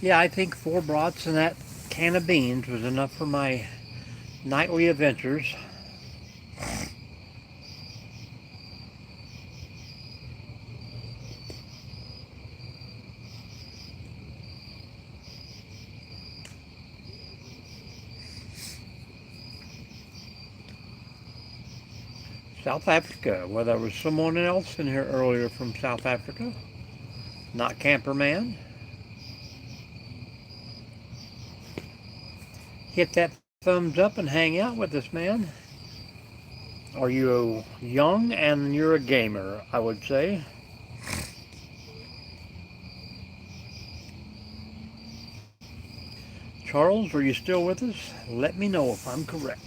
Yeah, I think 4 brats and that can of beans was enough for my nightly adventures. South Africa. Well, there was someone else in here earlier from South Africa. Not Camperman. Hit that thumbs up and hang out with us, man. Are you young and you're a gamer, I would say. Charles, are you still with us? Let me know if I'm correct.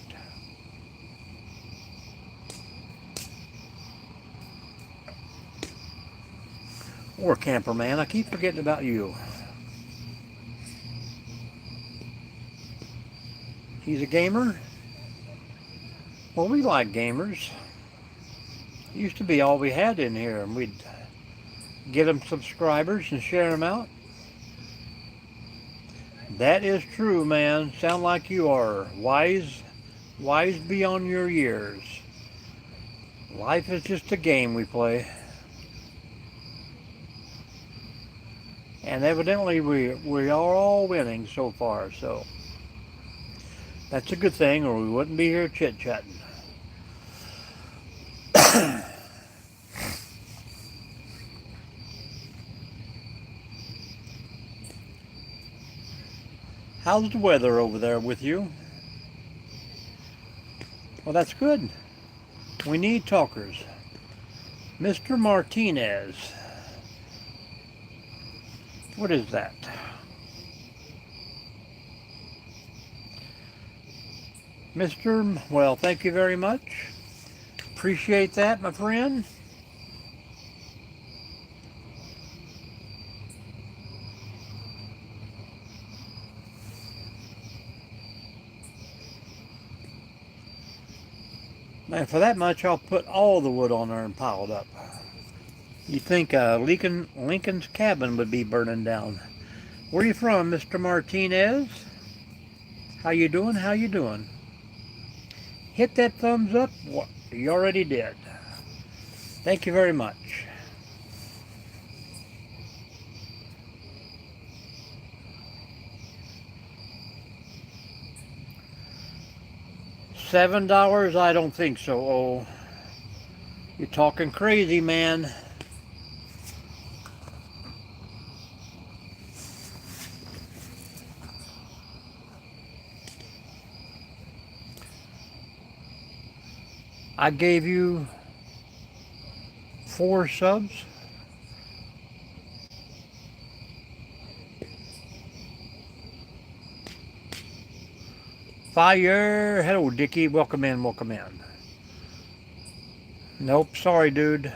Or Camperman, I keep forgetting about you. He's a gamer? Well, we like gamers. It used to be all we had in here, and we'd get them subscribers and share them out. That is true, man. Sound like you are wise beyond your years. Life is just a game we play. And evidently we are all winning so far, so That's a good thing, or we wouldn't be here chit-chatting. How's the weather over there with you? Well, that's good. We need talkers. Mr. Martinez. What is that? Well, thank you very much. Appreciate that, my friend. And for that much, I'll put all the wood on there and pile it up. You think Lincoln's cabin would be burning down. Where you from, Mr. Martinez? How you doing? How you doing? Hit that thumbs up. You already did. Thank you very much. $7? I don't think so. Oh, you're talking crazy, man. I gave you 4 subs. Fire. Hello, Dickie. Welcome in, welcome in. Nope, sorry, dude.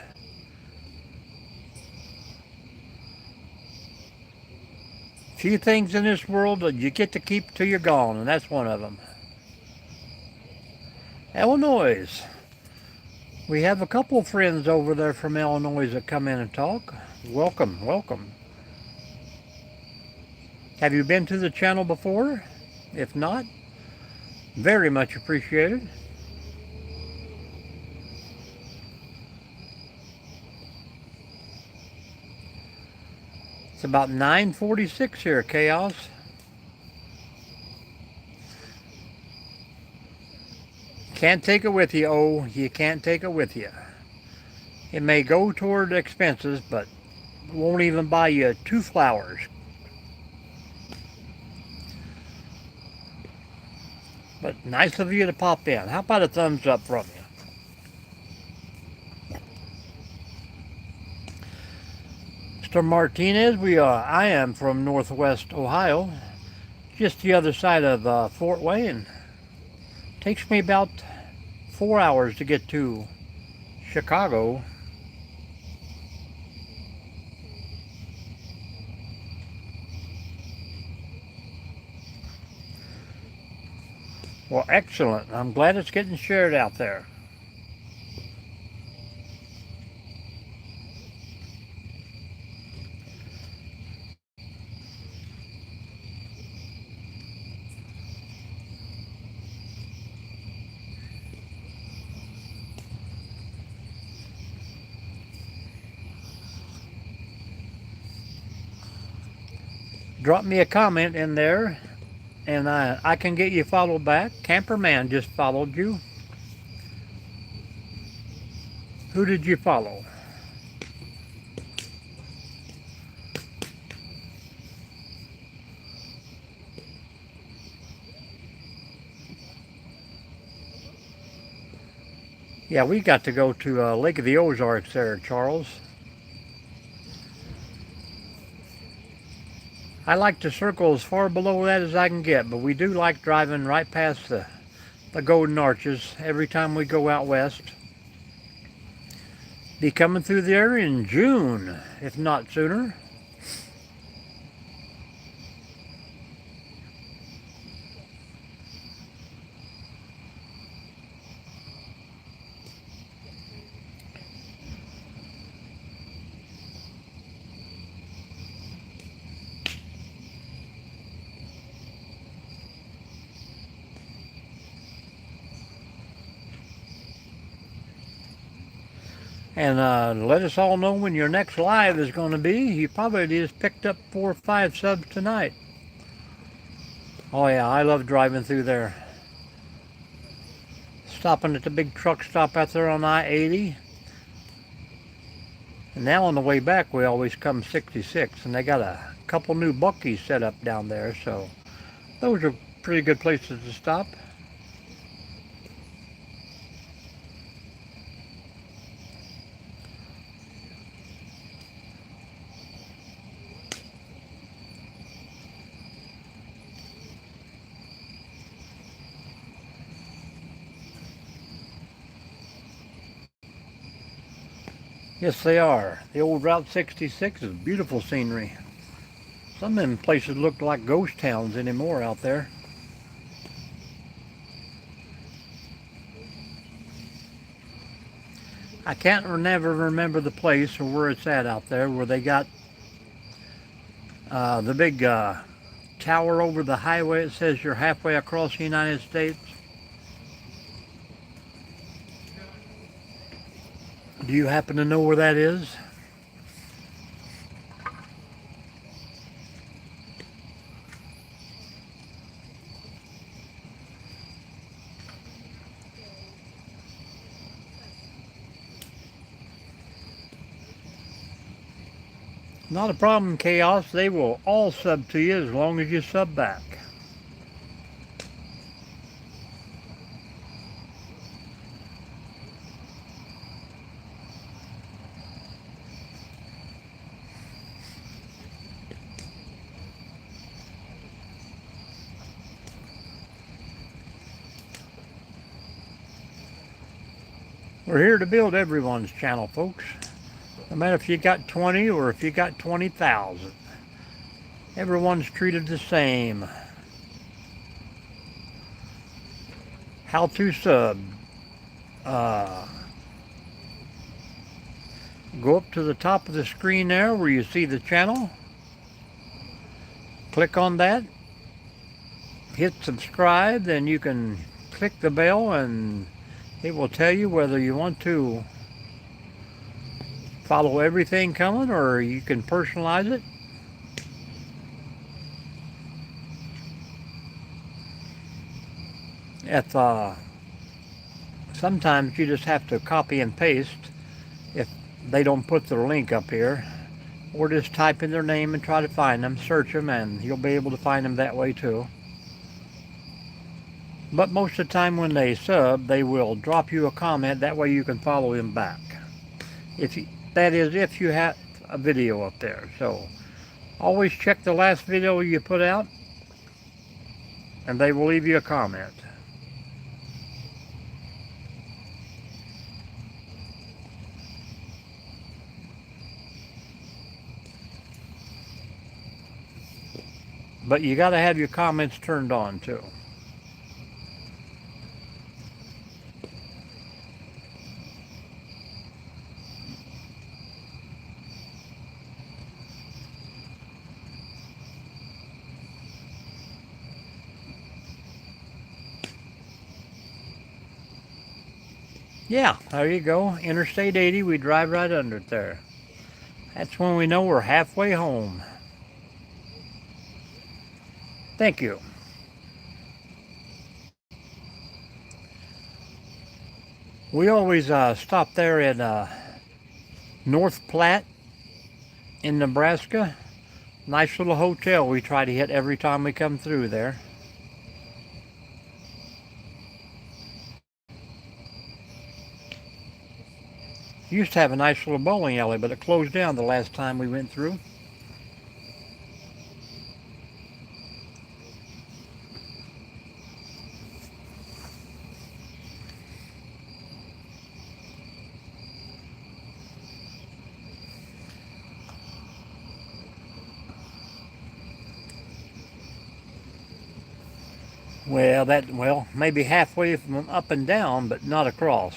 Few things in this world that you get to keep till you're gone, and that's one of them. Illinois. We have a couple friends over there from Illinois that come in and talk. Welcome, welcome. Have you been to the channel before? If not, very much appreciated. It's about 9:46 here, Chaos. Can't take it with you, oh, you can't take it with you. It may go toward expenses, but won't even buy you 2 flowers. But nice of you to pop in. How about a thumbs up from you? Mr. Martinez, I am from Northwest Ohio, just the other side of Fort Wayne. Takes me about 4 hours to get to Chicago. Well, excellent. I'm glad it's getting shared out there. Drop me a comment in there, and I can get you followed back. Camperman just followed you. Who did you follow? Yeah, we got to go to Lake of the Ozarks there, Charles. I like to circle as far below that as I can get, but we do like driving right past the Golden Arches every time we go out west. Be coming through there in June, if not sooner. And let us all know when your next live is going to be. You probably just picked up 4 or 5 subs tonight. Oh yeah, I love driving through there. stopping at the big truck stop out there on I-80. And now on the way back, we always come 66, and they got a couple new Buc-ee's set up down there, so those are pretty good places to stop. Yes, they are. The old Route 66 is beautiful scenery. Some of them places look like ghost towns anymore out there. I can't never remember the place or where it's at out there, where they got the big tower over the highway. It says you're halfway across the United States. Do you happen to know where that is? Not a problem, Chaos. They will all sub to you as long as you sub back. We're here to build everyone's channel, folks. No matter if you got 20 or if you got 20,000. Everyone's treated the same. How to sub. Go up to the top of the screen there where you see the channel. Click on that. Hit subscribe, then you can click the bell and it will tell you whether you want to follow everything coming or you can personalize it. If sometimes you just have to copy and paste if they don't put their link up here, or just type in their name and try to find them, search them, and you'll be able to find them that way too. But most of the time when they sub, they will drop you a comment, that way you can follow them back. That is if you have a video up there. So always check the last video you put out and they will leave you a comment. But you got to have your comments turned on too. Yeah, there you go. Interstate 80, we drive right under it there. That's when we know we're halfway home. Thank you. We always stop there at North Platte in Nebraska. Nice little hotel we try to hit every time we come through there. Used to have a nice little bowling alley, but it closed down the last time we went through. Well, maybe halfway from up and down, but not across.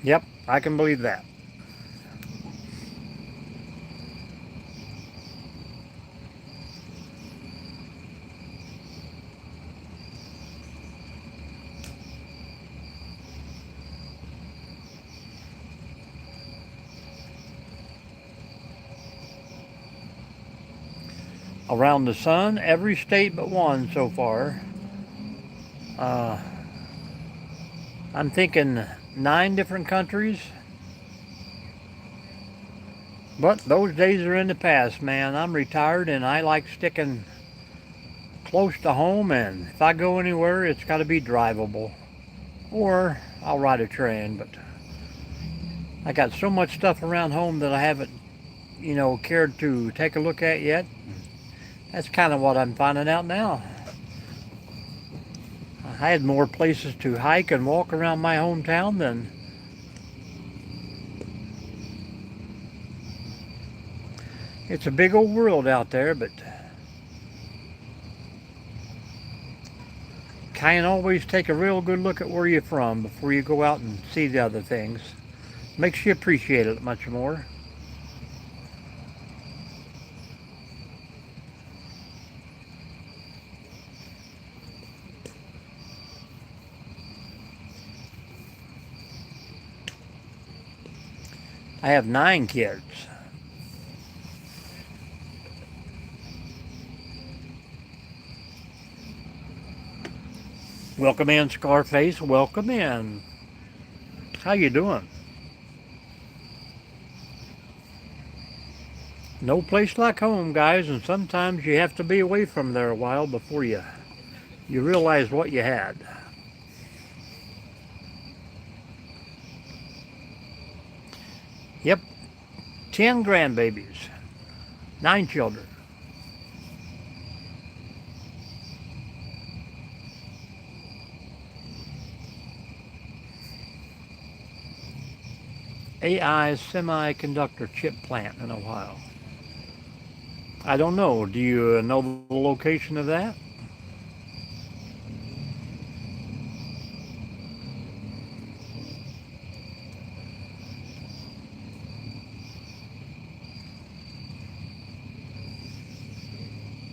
Yep, I can believe that. around the sun, every state but one so far. Uh, I'm thinking 9 different countries. But those days are in the past, man. I'm retired and I like sticking close to home, and if I go anywhere, it's got to be drivable. Or I'll ride a train, but I got so much stuff around home that I haven't, cared to take a look at yet. That's kind of what I'm finding out now. I had more places to hike and walk around my hometown than it's a big old world out there, but can't always take a real good look at where you're from before you go out and see the other things. Makes you appreciate it much more. I have 9 kids. Welcome in, Scarface. Welcome in. How you doing? No place like home, guys, and sometimes you have to be away from there a while before you realize what you had. Yep, 10 grandbabies, 9 children. AI semiconductor chip plant in Ohio. I don't know. Do you know the location of that?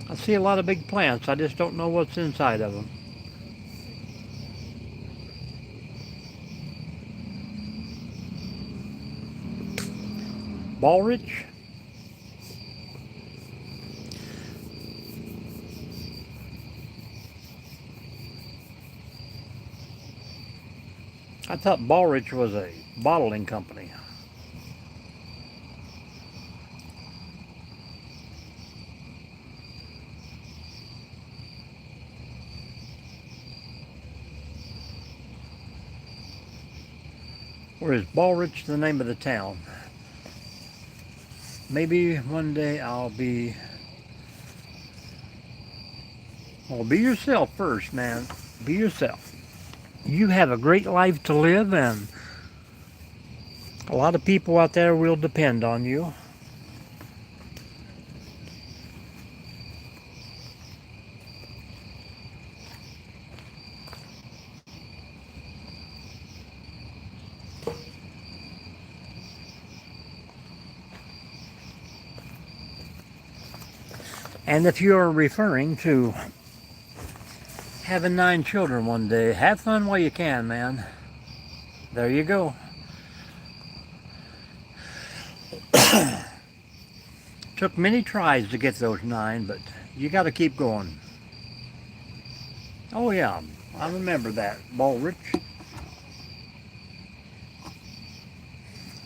I see a lot of big plants. I just don't know what's inside of them. Baldrige? I thought Baldrige was a bottling company. Or is Baldrige the name of the town? Maybe one day Well, be yourself first, man. Be yourself. You have a great life to live, and a lot of people out there will depend on you. And if you're referring to having 9 children one day, have fun while you can, man. There you go. Took many tries to get those 9, but you got to keep going. Oh yeah, I remember that, Baldrige.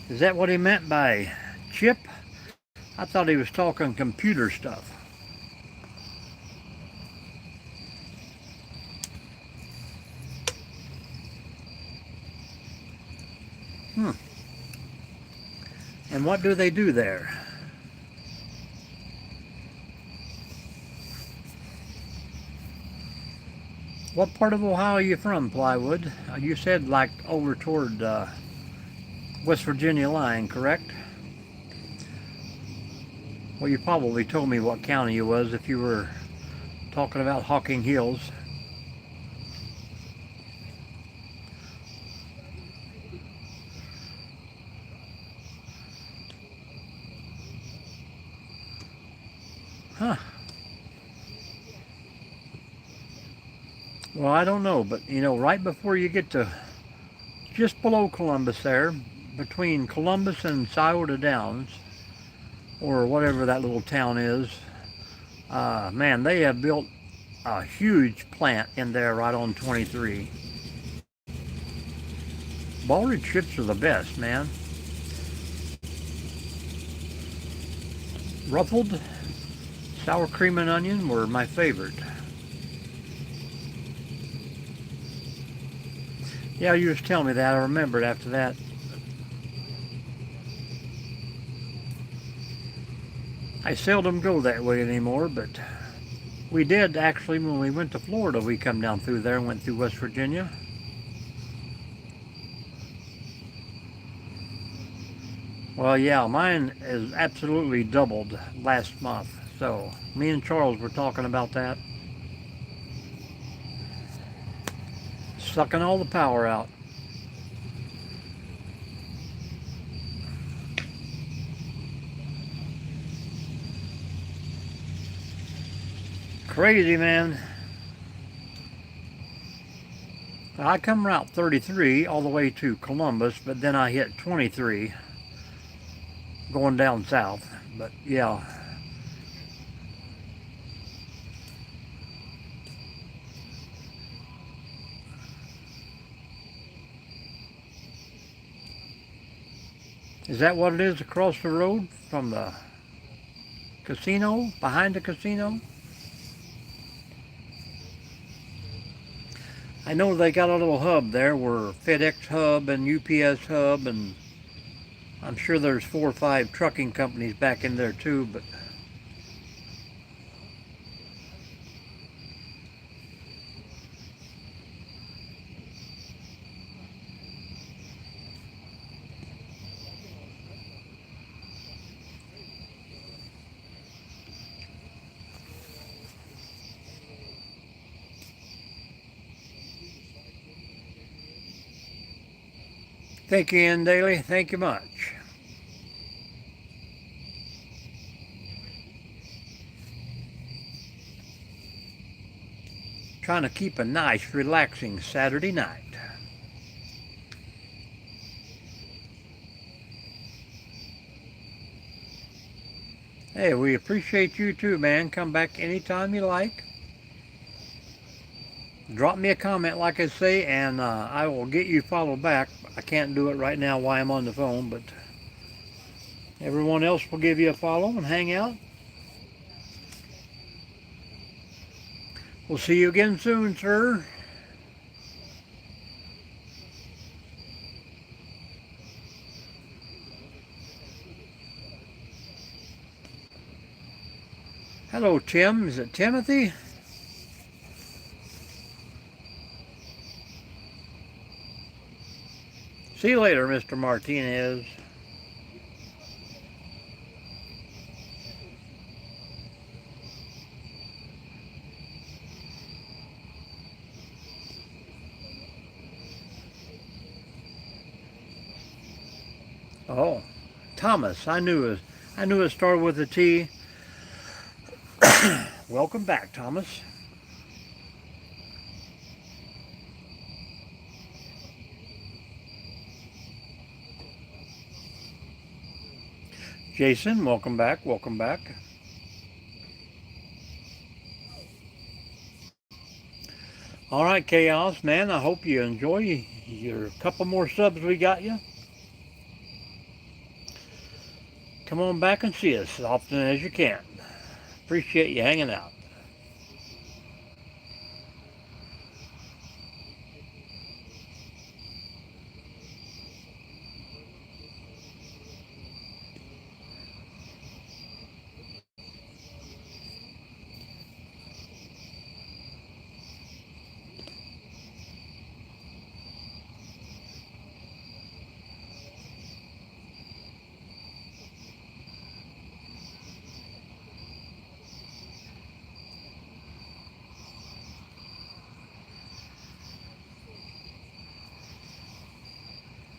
Is that what he meant by chip? I thought he was talking computer stuff. And what do they do there? What part of Ohio are you from, Plywood? You said like over toward West Virginia line, correct? Well, you probably told me what county you was if you were talking about Hocking Hills. Huh. Well, I don't know, but right before you get to just below Columbus there, between Columbus and Scioto Downs, or whatever that little town is, Man, they have built a huge plant in there right on 23. Balded chips are the best, man. Ruffled sour cream and onion were my favorite. Yeah, you was telling me that. I remembered after that. I seldom go that way anymore, but we did actually when we went to Florida. We come down through there and went through West Virginia. Well, yeah, mine is absolutely doubled last month. So me and Charles were talking about that. Sucking all the power out. Crazy, man. I come Route 33 all the way to Columbus, but then I hit 23 going down south. But yeah, is that what it is across the road from the casino, behind the casino? I know they got a little hub there where FedEx hub and UPS hub, and I'm sure there's 4 or 5 trucking companies back in there too, but thank you, Ian Daly. Thank you much. Trying to keep a nice, relaxing Saturday night. Hey, we appreciate you too, man. Come back anytime you like. Drop me a comment, like I say, and I will get you followed back. I can't do it right now while I'm on the phone, but everyone else will give you a follow and hang out. We'll see you again soon, sir. Hello, Tim. Is it Timothy? See you later, Mr. Martinez. Oh, Thomas. I knew it started with a T. Welcome back, Thomas. Jason, welcome back. Welcome back. All right, Chaos, man. I hope you enjoy your couple more subs we got you. Come on back and see us as often as you can. Appreciate you hanging out.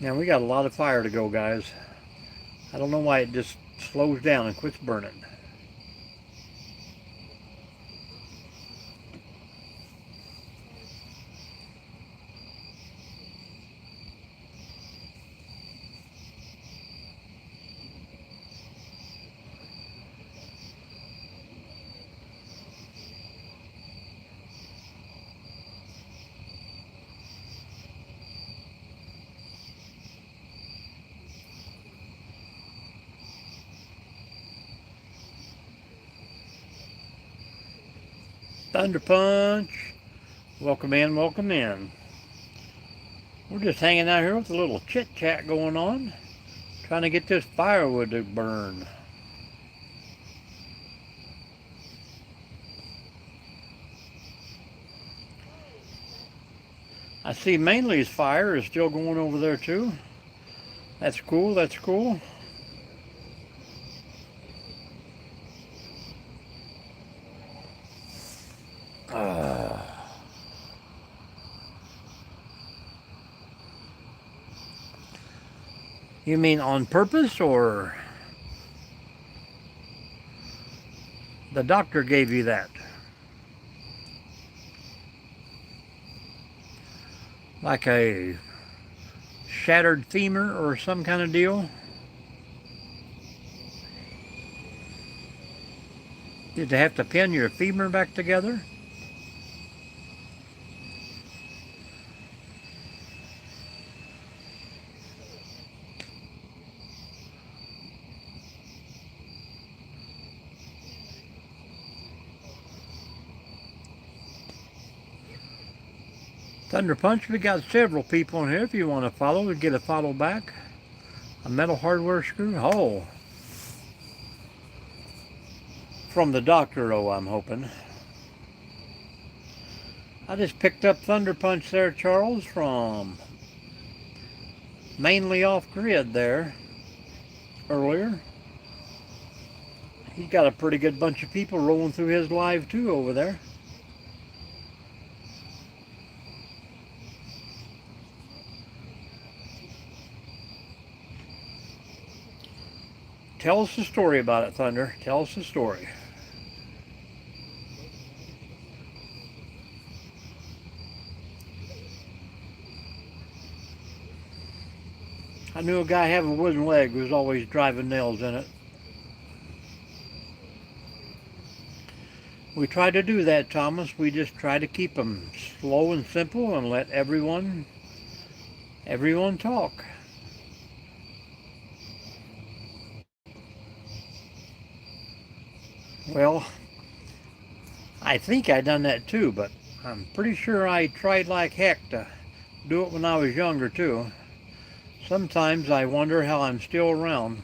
Now we got a lot of fire to go, guys. I don't know why it just slows down and quits burning. Thunder Punch. Welcome in, welcome in. We're just hanging out here with a little chit chat going on, trying to get this firewood to burn. I see Mainly's fire is still going over there too. That's cool, that's cool. You mean on purpose, or the doctor gave you that? Like a shattered femur or some kind of deal? Did they have to pin your femur back together? Thunder Punch, we got several people in here. If you want to follow, get a follow back. A metal hardware screw. Oh. From the doctor, oh, I'm hoping. I just picked up Thunder Punch there, Charles, from Mainly Off Grid there earlier. He's got a pretty good bunch of people rolling through his live too over there. Tell us the story about it, Thunder. Tell us the story. I knew a guy having a wooden leg who was always driving nails in it. We try to do that, Thomas. We just try to keep them slow and simple and let everyone talk. Well, I think I done that too, but I'm pretty sure I tried like heck to do it when I was younger too. Sometimes I wonder how I'm still around.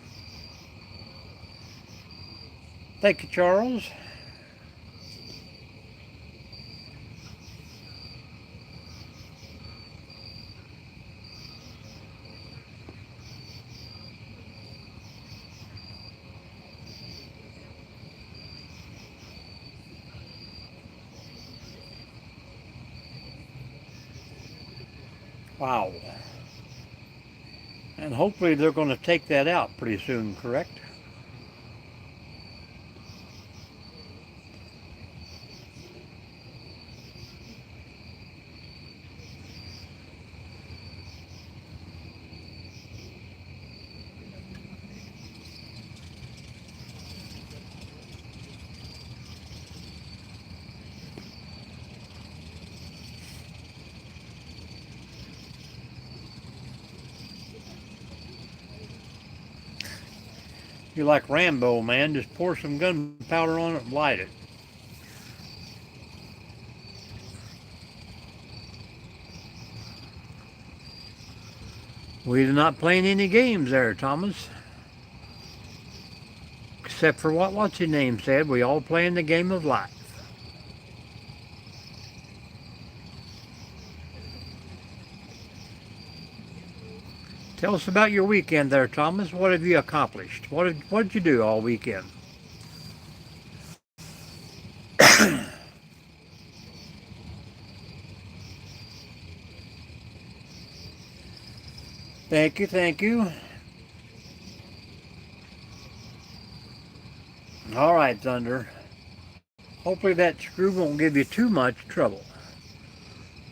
Thank you, Charles. Wow. And hopefully they're going to take that out pretty soon, correct? You're like Rambo, man. Just pour some gunpowder on it and light it. We're not playing any games there, Thomas. Except for what's his name said, we all playing the game of life. Tell us about your weekend there, Thomas. What have you accomplished? What did you do all weekend? Thank you, thank you. All right, Thunder. Hopefully that screw won't give you too much trouble.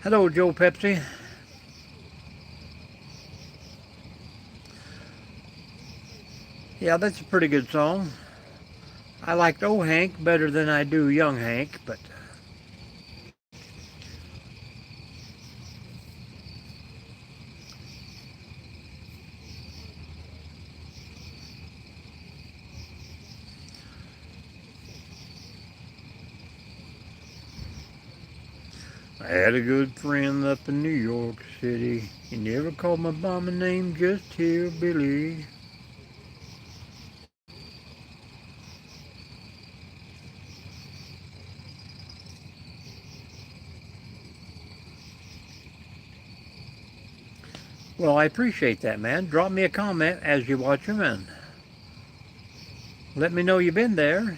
Hello, Joe Pepsi. Yeah, that's a pretty good song. I liked old Hank better than I do young Hank, but I had a good friend up in New York City. He never called my mama name, just Hillbilly. Well, I appreciate that, man. Drop me a comment as you watch them and let me know you've been there.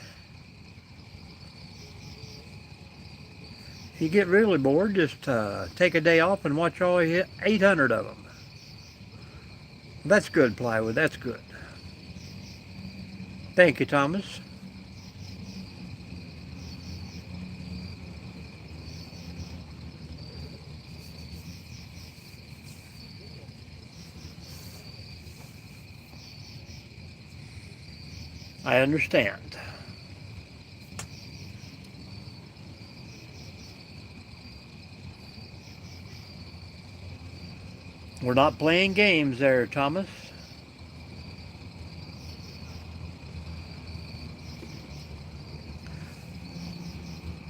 If you get really bored, just take a day off and watch all 800 of them. That's good, Plywood. That's good. Thank you, Thomas. I understand. We're not playing games there, Thomas.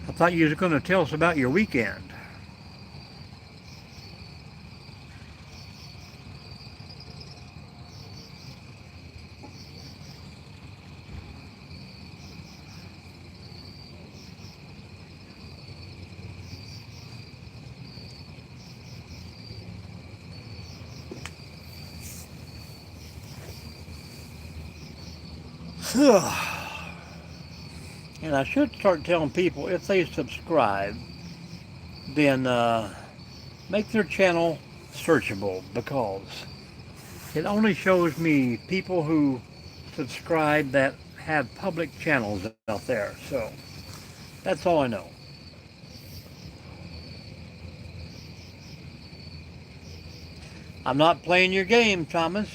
I thought you was going to tell us about your weekend. And I should start telling people if they subscribe, then make their channel searchable, because it only shows me people who subscribe that have public channels out there. So that's all I know. I'm not playing your game, Thomas.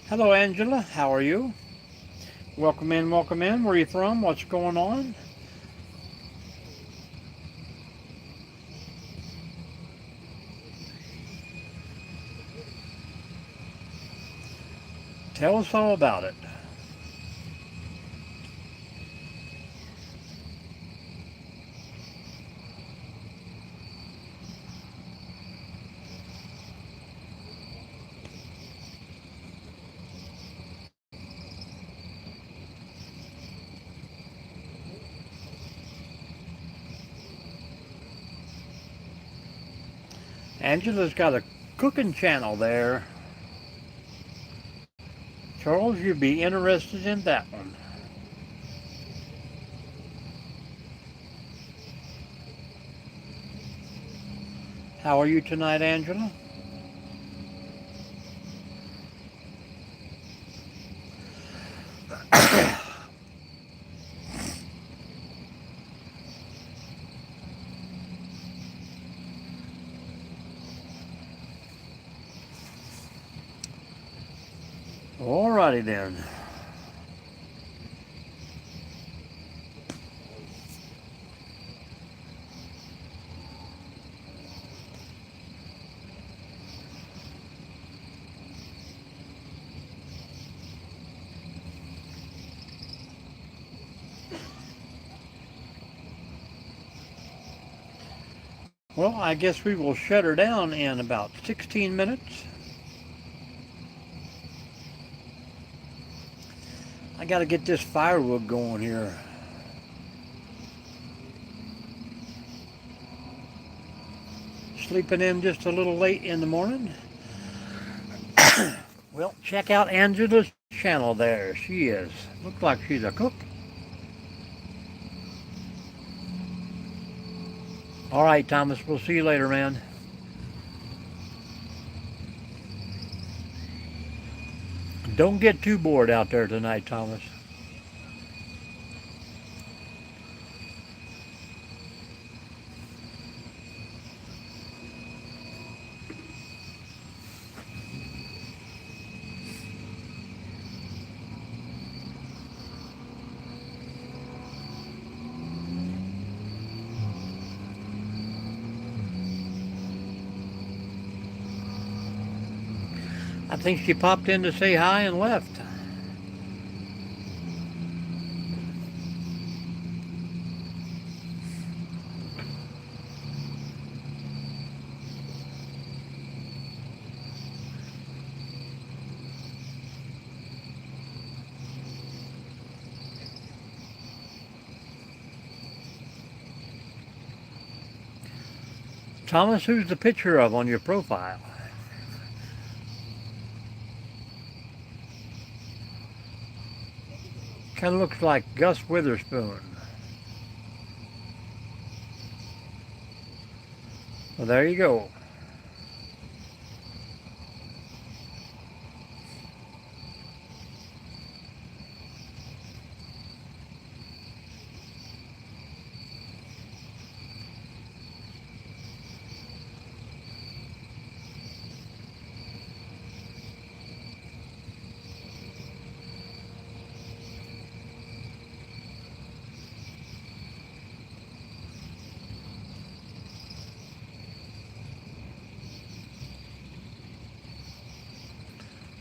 Hello, Angela. How are you? Welcome in, welcome in. Where are you from? What's going on? Tell us all about it. Angela's got a cooking channel there. Charles, you'd be interested in that one. How are you tonight, Angela? Alrighty then. Well, I guess we will shut her down in about 16 minutes. I got to get this firewood going here. Sleeping in just a little late in the morning. Well, check out Angela's channel there. She is. Looks like she's a cook. All right, Thomas, we'll see you later, man. Don't get too bored out there tonight, Thomas. I think she popped in to say hi and left. Thomas, who's the picture of on your profile? Kind of looks like Gus Witherspoon. Well, there you go.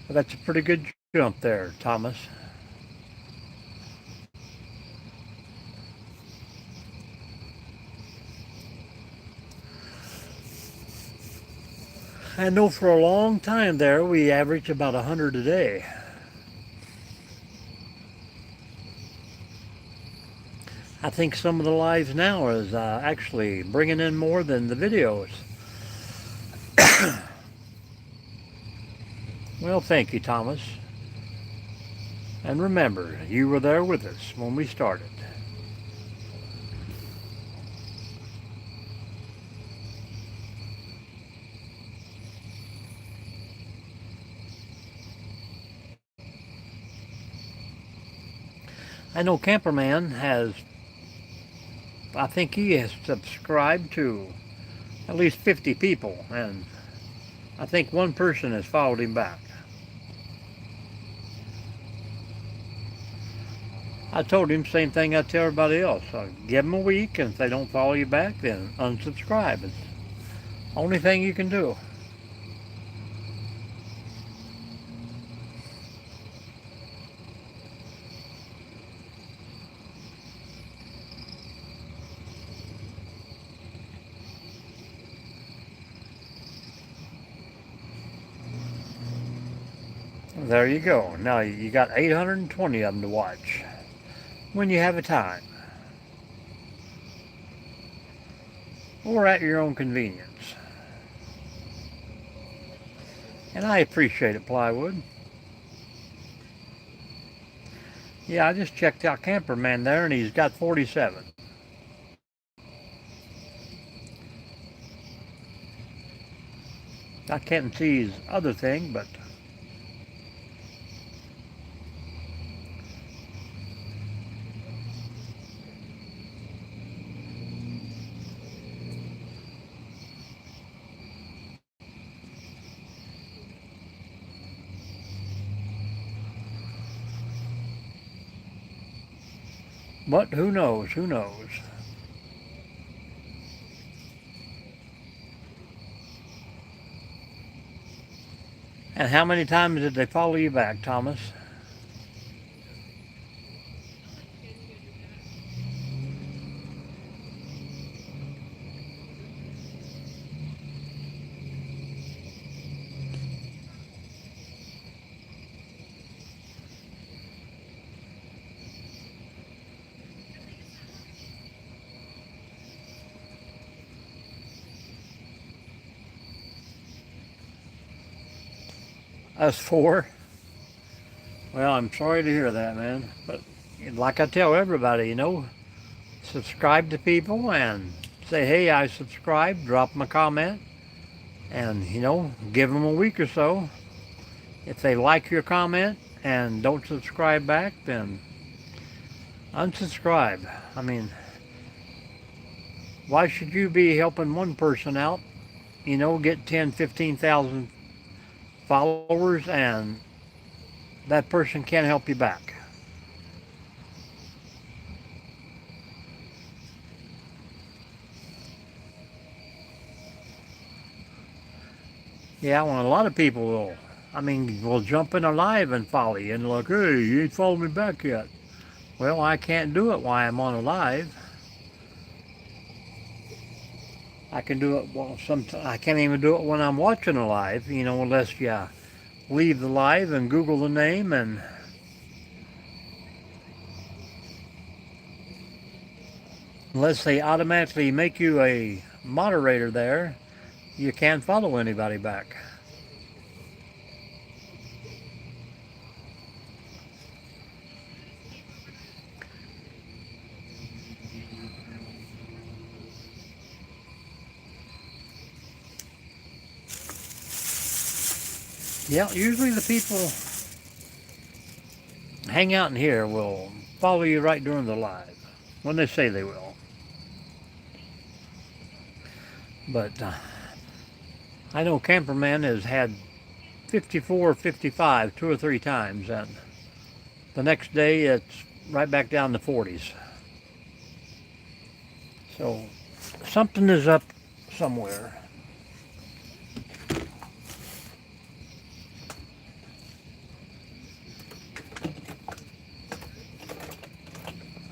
Well, that's a pretty good jump there, Thomas. I know for a long time there we averaged about 100 a day. I think some of the lives now is actually bringing in more than the videos. Well, thank you, Thomas. And remember, you were there with us when we started. I know Camperman has, I think he has subscribed to at least 50 people, and I think one person has followed him back. I told him same thing I tell everybody else. Give them a week, and if they don't follow you back, then unsubscribe. It's the only thing you can do. There you go. Now you got 820 of them to watch when you have a time or at your own convenience. And I appreciate it, Plywood. Yeah, I just checked out Camperman there, and he's got 47. I can't see his other thing, but who knows? Who knows? And how many times did they follow you back, Thomas? Us four? Well, I'm sorry to hear that, man. But like I tell everybody, subscribe to people and say, hey, I subscribed, drop them a comment, and give them a week or so. If they like your comment and don't subscribe back, then unsubscribe. I mean, why should you be helping one person out, get 10, 15,000 followers, and that person can't help you back? Yeah, well, a lot of people will jump in a live and follow you and look, hey, you ain't followed me back yet. Well, I can't do it while I'm on a live. I can do it, I can't even do it when I'm watching a live, unless you leave the live and Google the name, and unless they automatically make you a moderator there, you can't follow anybody back. Yeah, usually the people hang out in here will follow you right during the live, when they say they will. But I know Camperman has had 54, 55, 2 or 3 times, and the next day it's right back down to 40s. So something is up somewhere.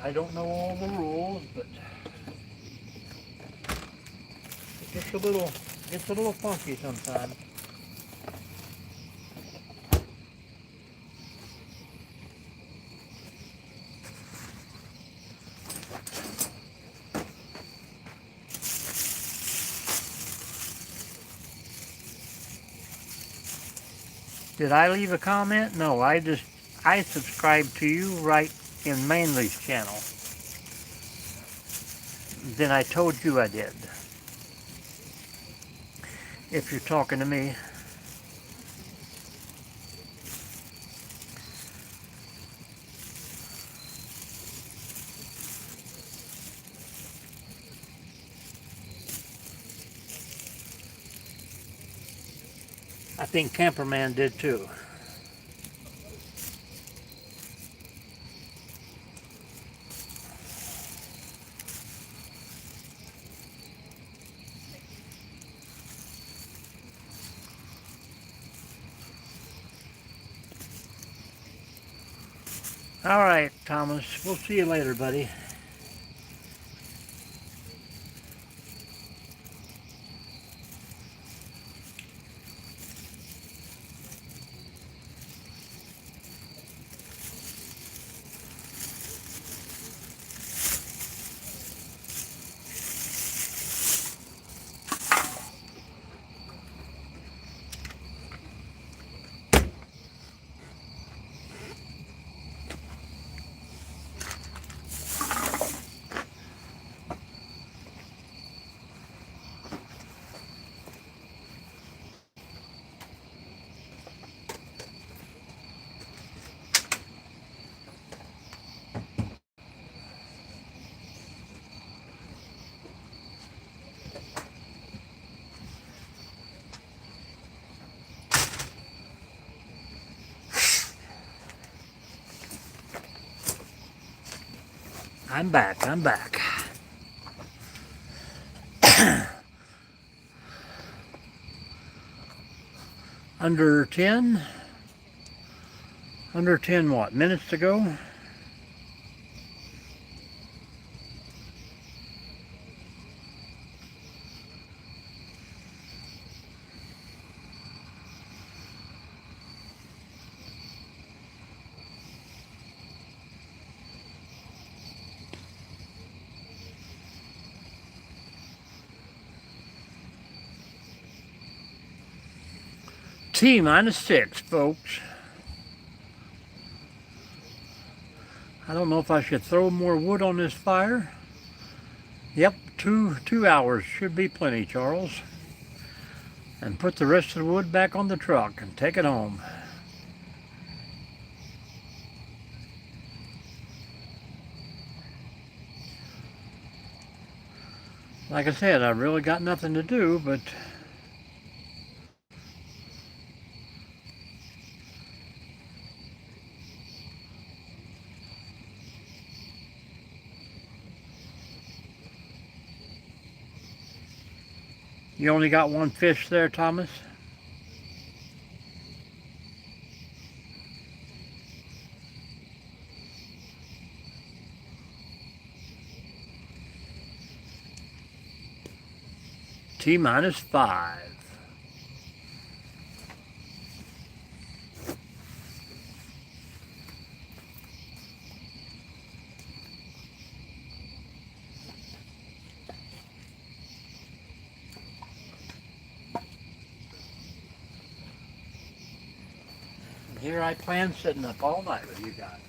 I don't know all the rules, but it gets a little funky sometimes. Did I leave a comment? No, I subscribed to you right in Manly's channel. Then I told you I did. If you're talking to me. I think Camperman did too. All right, Thomas. We'll see you later, buddy. I'm back. Under 10 what? Minutes to go? T-6, folks. I don't know if I should throw more wood on this fire. Yep, Two hours should be plenty, Charles. And put the rest of the wood back on the truck and take it home. Like I said, I really got nothing to do, but you only got one fish there, Thomas? T-5. Here I plan sitting up all night with you guys.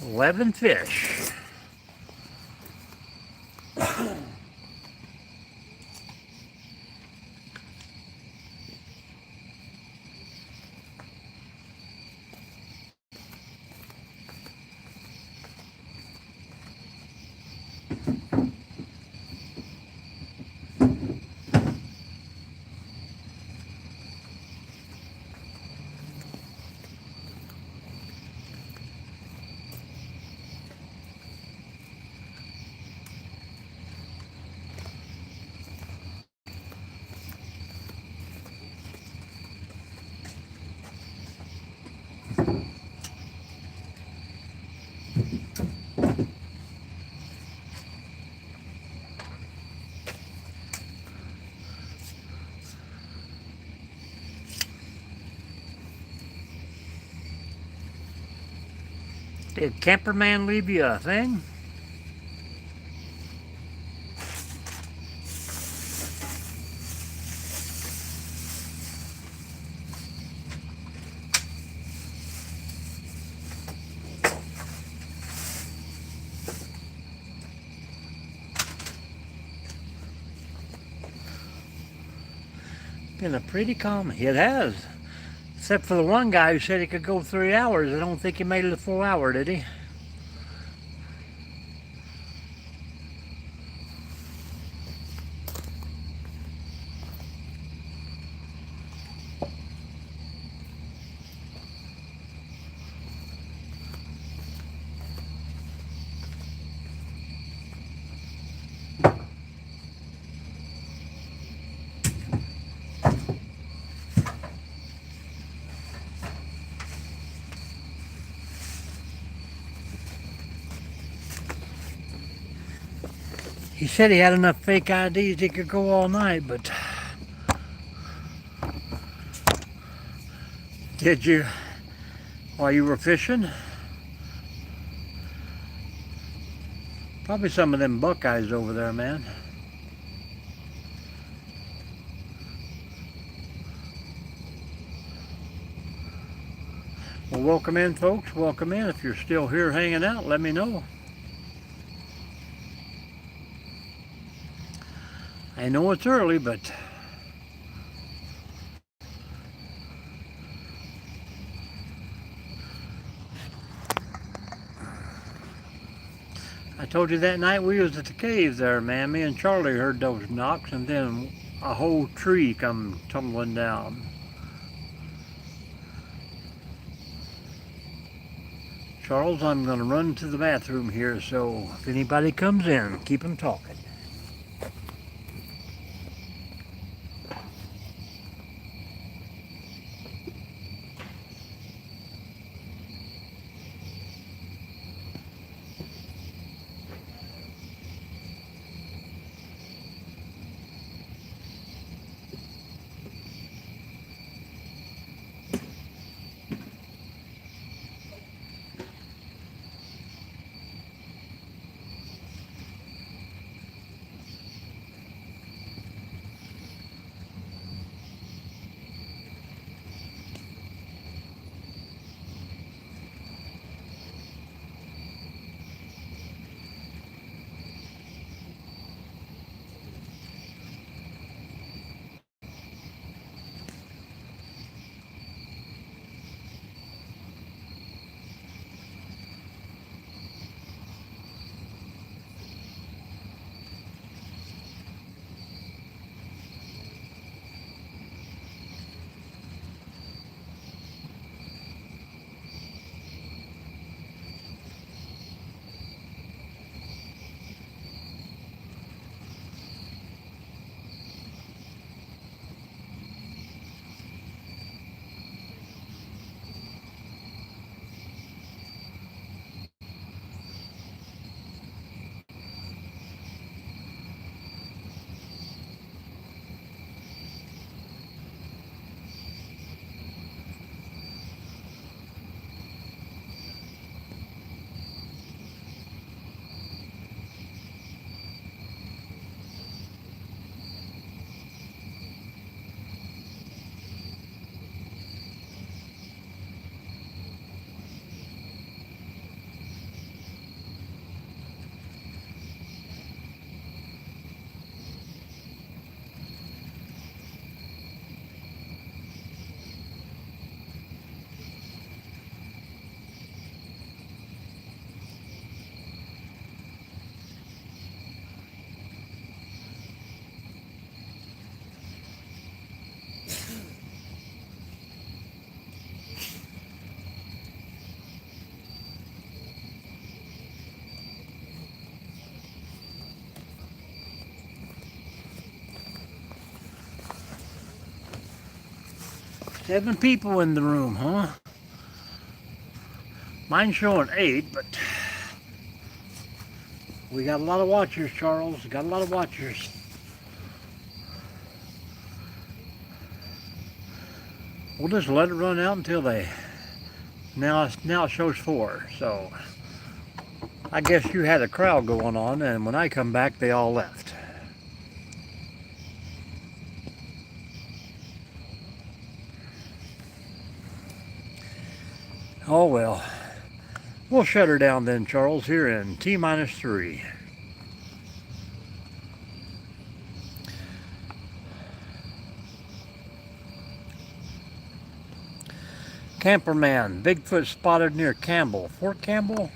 "11 fish." Did Camperman leave you a thing? Been a pretty calm. It has. Except for the one guy who said he could go 3 hours. I don't think he made it a full hour, did he? He said he had enough fake IDs he could go all night, but did you while you were fishing? Probably some of them buckeyes over there, man. Well, welcome in, folks. Welcome in. If you're still here hanging out, let me know. I know it's early, but I told you that night we was at the cave there, man. Me and Charlie heard those knocks, and then a whole tree come tumbling down. Charles, I'm going to run to the bathroom here, so if anybody comes in, keep them talking. 7 people in the room, huh? Mine's showing 8, but we got a lot of watchers, Charles. Got a lot of watchers. We'll just let it run out until they... Now it shows 4, so... I guess you had a crowd going on, and when I come back, they all left. Oh well. We'll shut her down then, Charles, here in T-3. Camperman, Bigfoot spotted near Campbell. Fort Campbell?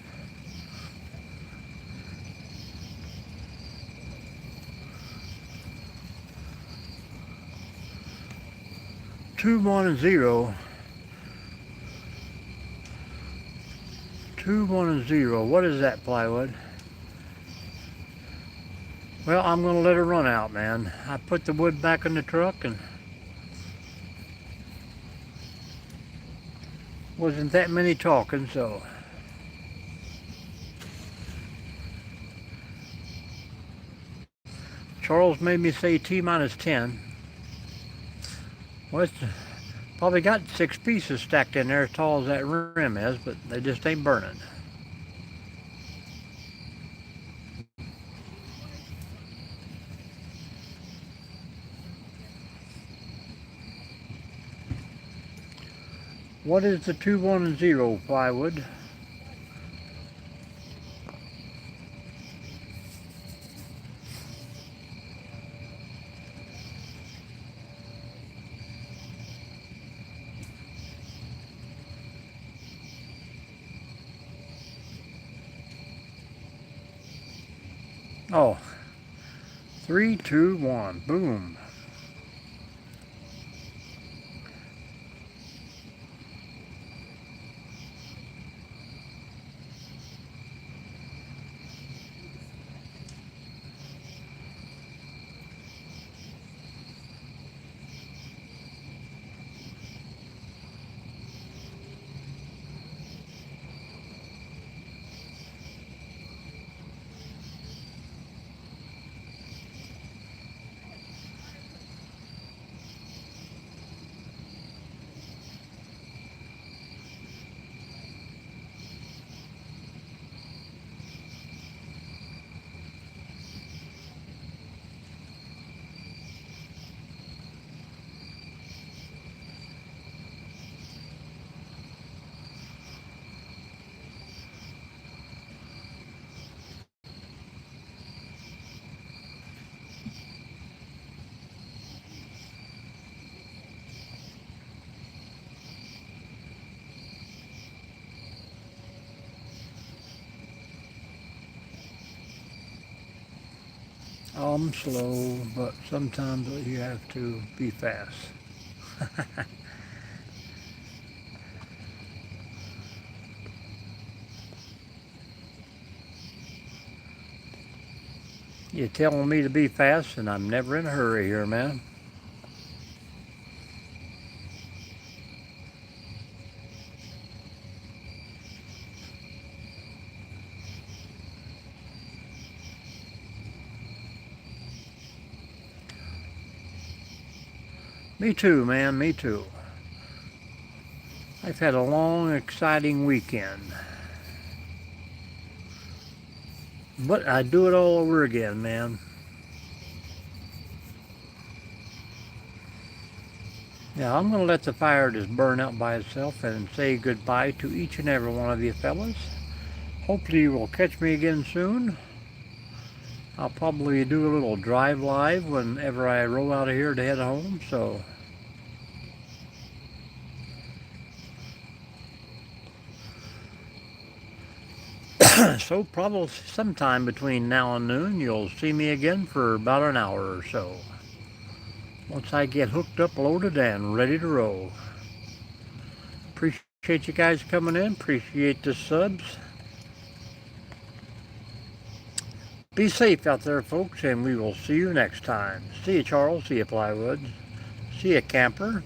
Two 210. 210. What is that, Plywood? Well, I'm going to let her run out, man. I put the wood back in the truck and wasn't that many talking, so. Charles made me say T-10. Well, it's probably got 6 pieces stacked in there as tall as that rim is, but they just ain't burning. What is the 210, Plywood? Oh, 3, 2, 1, boom. I'm slow, but sometimes you have to be fast. You're telling me to be fast, and I'm never in a hurry here, man. Me too, man, me too. I've had a long, exciting weekend. But I'd do it all over again, man. Yeah, I'm going to let the fire just burn out by itself and say goodbye to each and every one of you fellas. Hopefully you will catch me again soon. I'll probably do a little drive live whenever I roll out of here to head home, so. So probably sometime between now and noon, you'll see me again for about an hour or so. Once I get hooked up, loaded, and ready to roll. Appreciate you guys coming in. Appreciate the subs. Be safe out there, folks, and we will see you next time. See you, Charles. See you, Plywood. See you, Camper.